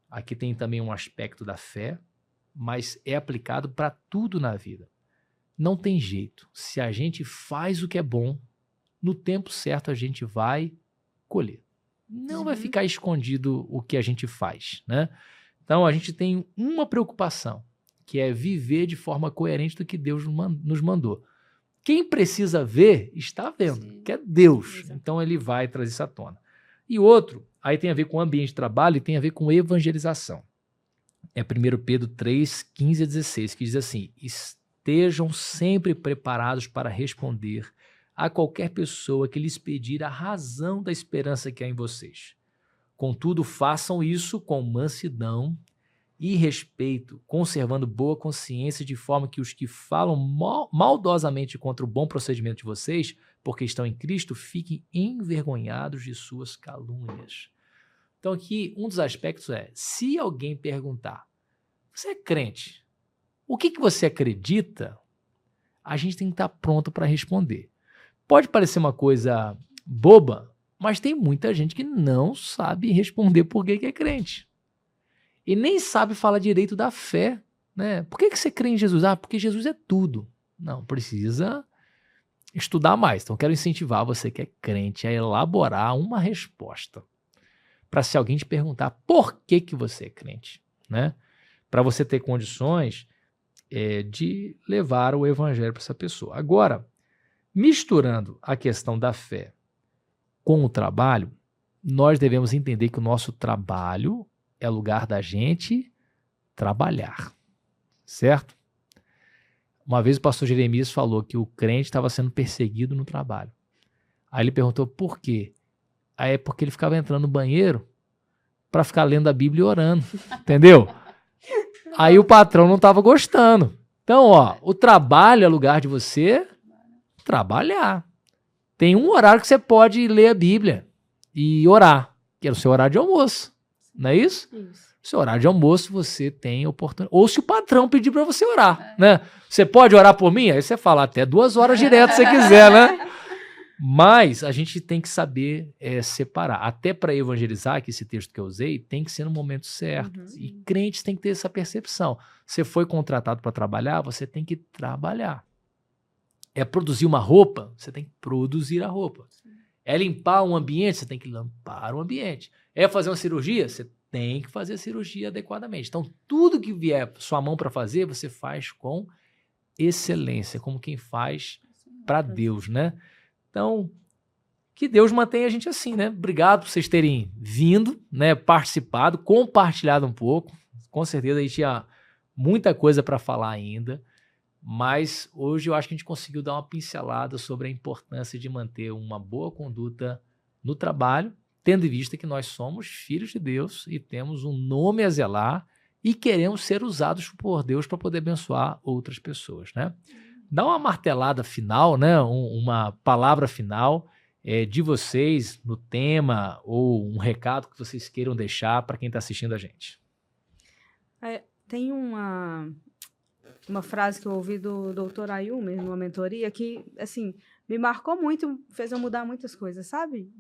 Aqui tem também um aspecto da fé, mas é aplicado para tudo na vida. Não tem jeito. Se a gente faz o que é bom, no tempo certo a gente vai colher. Não vai ficar escondido o que a gente faz, né? Então a gente tem uma preocupação, que é viver de forma coerente do que Deus nos mandou. Quem precisa ver, está vendo, que é Deus. Exato. Então ele vai trazer isso à tona. E outro, aí tem a ver com ambiente de trabalho e tem a ver com evangelização. É 1 Pedro 3, 15 a 16, que diz assim: estejam sempre preparados para responder a qualquer pessoa que lhes pedir a razão da esperança que há em vocês. Contudo, façam isso com mansidão e respeito, conservando boa consciência, de forma que os que falam maldosamente contra o bom procedimento de vocês, porque estão em Cristo, fiquem envergonhados de suas calúnias. Então aqui, um dos aspectos é, se alguém perguntar, você é crente, o que você acredita? A gente tem que estar pronto para responder. Pode parecer uma coisa boba, mas tem muita gente que não sabe responder por que é crente. E nem sabe falar direito da fé, né? Por que você crê em Jesus? Porque Jesus é tudo. Não, precisa estudar mais. Então, quero incentivar você que é crente a elaborar uma resposta para se alguém te perguntar por que você é crente, né? Para você ter condições de levar o evangelho para essa pessoa. Agora, misturando a questão da fé com o trabalho, nós devemos entender que o nosso trabalho é lugar da gente trabalhar, certo? Uma vez o pastor Jeremias falou que o crente estava sendo perseguido no trabalho. Aí ele perguntou por quê? Aí é porque ele ficava entrando no banheiro para ficar lendo a Bíblia e orando, entendeu? Aí o patrão não estava gostando. Então, o trabalho é lugar de você trabalhar. Tem um horário que você pode ler a Bíblia e orar, que é o seu horário de almoço. Não é isso? Isso. No seu horário de almoço você tem oportunidade. Ou se o patrão pedir para você orar, né? Você pode orar por mim? Aí você fala até 2 horas direto se você quiser, né? Mas a gente tem que saber separar. Até para evangelizar, que esse texto que eu usei, tem que ser no momento certo. E crentes têm que ter essa percepção. Você foi contratado para trabalhar, você tem que trabalhar. É produzir uma roupa, você tem que produzir a roupa. É limpar um ambiente, você tem que limpar o ambiente. É fazer uma cirurgia, você tem que fazer a cirurgia adequadamente. Então, tudo que vier sua mão para fazer, você faz com excelência, como quem faz para Deus, né? Então, que Deus mantenha a gente assim, né? Obrigado por vocês terem vindo, né? Participado, compartilhado um pouco. Com certeza a gente tinha muita coisa para falar ainda, mas hoje eu acho que a gente conseguiu dar uma pincelada sobre a importância de manter uma boa conduta no trabalho, tendo em vista que nós somos filhos de Deus e temos um nome a zelar e queremos ser usados por Deus para poder abençoar outras pessoas, né? Dá uma martelada final, né? Uma palavra final de vocês no tema ou um recado que vocês queiram deixar para quem está assistindo a gente. Tem uma frase que eu ouvi do Dr. Ayumer numa mentoria que, assim, me marcou muito, fez eu mudar muitas coisas, sabe?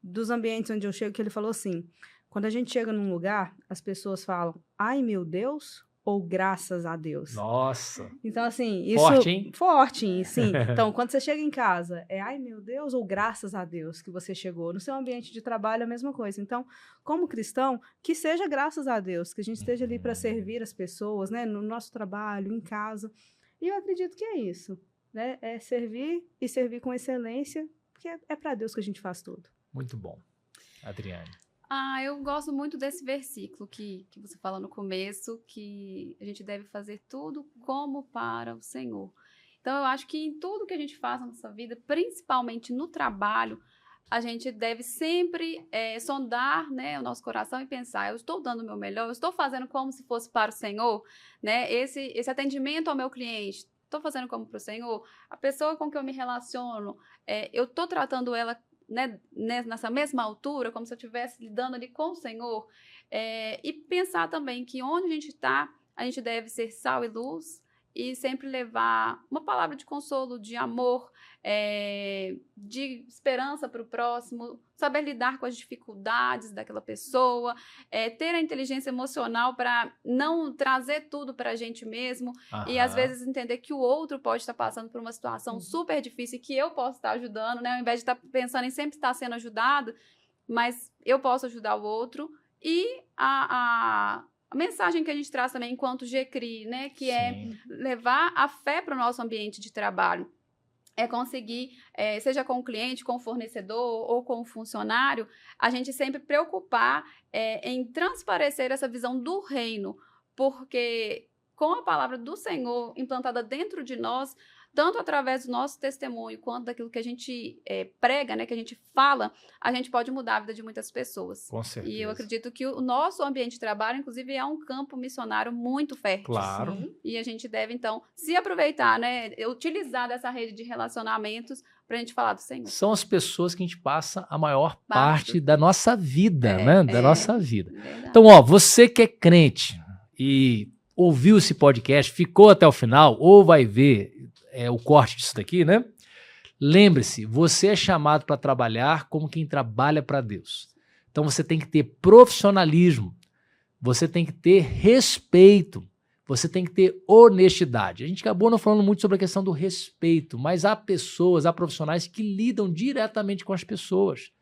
Dos ambientes onde eu chego, que ele falou assim, quando a gente chega num lugar, as pessoas falam, ai meu Deus, ou graças a Deus. Nossa! Então, assim, isso... Forte, hein? Forte, sim. Então, quando você chega em casa, ai meu Deus, ou graças a Deus que você chegou. No seu ambiente de trabalho, é a mesma coisa. Então, como cristão, que seja graças a Deus, que a gente esteja ali para servir as pessoas, né? No nosso trabalho, em casa. E eu acredito que é isso, né? É servir e servir com excelência, porque é para Deus que a gente faz tudo. Muito bom. Adriane. Eu gosto muito desse versículo que você fala no começo, que a gente deve fazer tudo como para o Senhor. Então, eu acho que em tudo que a gente faz na nossa vida, principalmente no trabalho, a gente deve sempre sondar, né, o nosso coração e pensar, eu estou dando o meu melhor, eu estou fazendo como se fosse para o Senhor, né? Esse atendimento ao meu cliente, estou fazendo como para o Senhor? A pessoa com que eu me relaciono, eu estou tratando ela, né, nessa mesma altura, como se eu estivesse lidando ali com o Senhor, e pensar também que onde a gente está, a gente deve ser sal e luz e sempre levar uma palavra de consolo, de amor, de esperança para o próximo, saber lidar com as dificuldades daquela pessoa, ter a inteligência emocional para não trazer tudo para a gente mesmo. E às vezes entender que o outro pode estar passando por uma situação super difícil e que eu posso estar ajudando, né? Ao invés de estar pensando em sempre estar sendo ajudado, mas eu posso ajudar o outro. E a mensagem que a gente traz também enquanto GCRI, né, que Sim. é levar a fé para o nosso ambiente de trabalho, é conseguir, seja com o cliente, com o fornecedor ou com o funcionário, a gente sempre preocupar em transparecer essa visão do reino, porque com a palavra do Senhor implantada dentro de nós, tanto através do nosso testemunho quanto daquilo que a gente prega, né, que a gente fala, a gente pode mudar a vida de muitas pessoas. Com certeza. E eu acredito que o nosso ambiente de trabalho, inclusive, é um campo missionário muito fértil. Claro. Sim. E a gente deve, então, se aproveitar, né, utilizar dessa rede de relacionamentos para a gente falar do Senhor. São as pessoas que a gente passa a maior parte da nossa vida, né? Da nossa vida. Verdade. Então, você que é crente e ouviu esse podcast, ficou até o final, ou vai ver o corte disso daqui, né? Lembre-se, você é chamado para trabalhar como quem trabalha para Deus. Então você tem que ter profissionalismo, você tem que ter respeito, você tem que ter honestidade. A gente acabou não falando muito sobre a questão do respeito, mas há pessoas, há profissionais que lidam diretamente com as pessoas,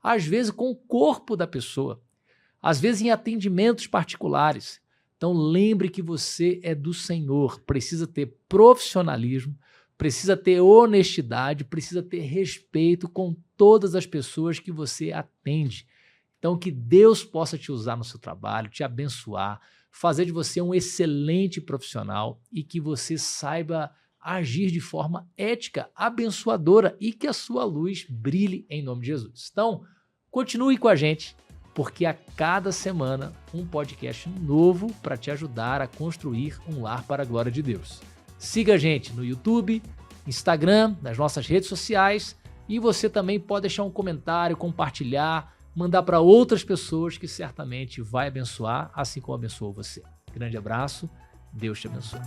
às vezes com o corpo da pessoa, às vezes em atendimentos particulares. Então lembre que você é do Senhor, precisa ter profissionalismo, precisa ter honestidade, precisa ter respeito com todas as pessoas que você atende. Então que Deus possa te usar no seu trabalho, te abençoar, fazer de você um excelente profissional e que você saiba agir de forma ética, abençoadora e que a sua luz brilhe em nome de Jesus. Então, continue com a gente, porque a cada semana um podcast novo para te ajudar a construir um lar para a glória de Deus. Siga a gente no YouTube, Instagram, nas nossas redes sociais e você também pode deixar um comentário, compartilhar, mandar para outras pessoas que certamente vai abençoar, assim como abençoou você. Grande abraço, Deus te abençoe.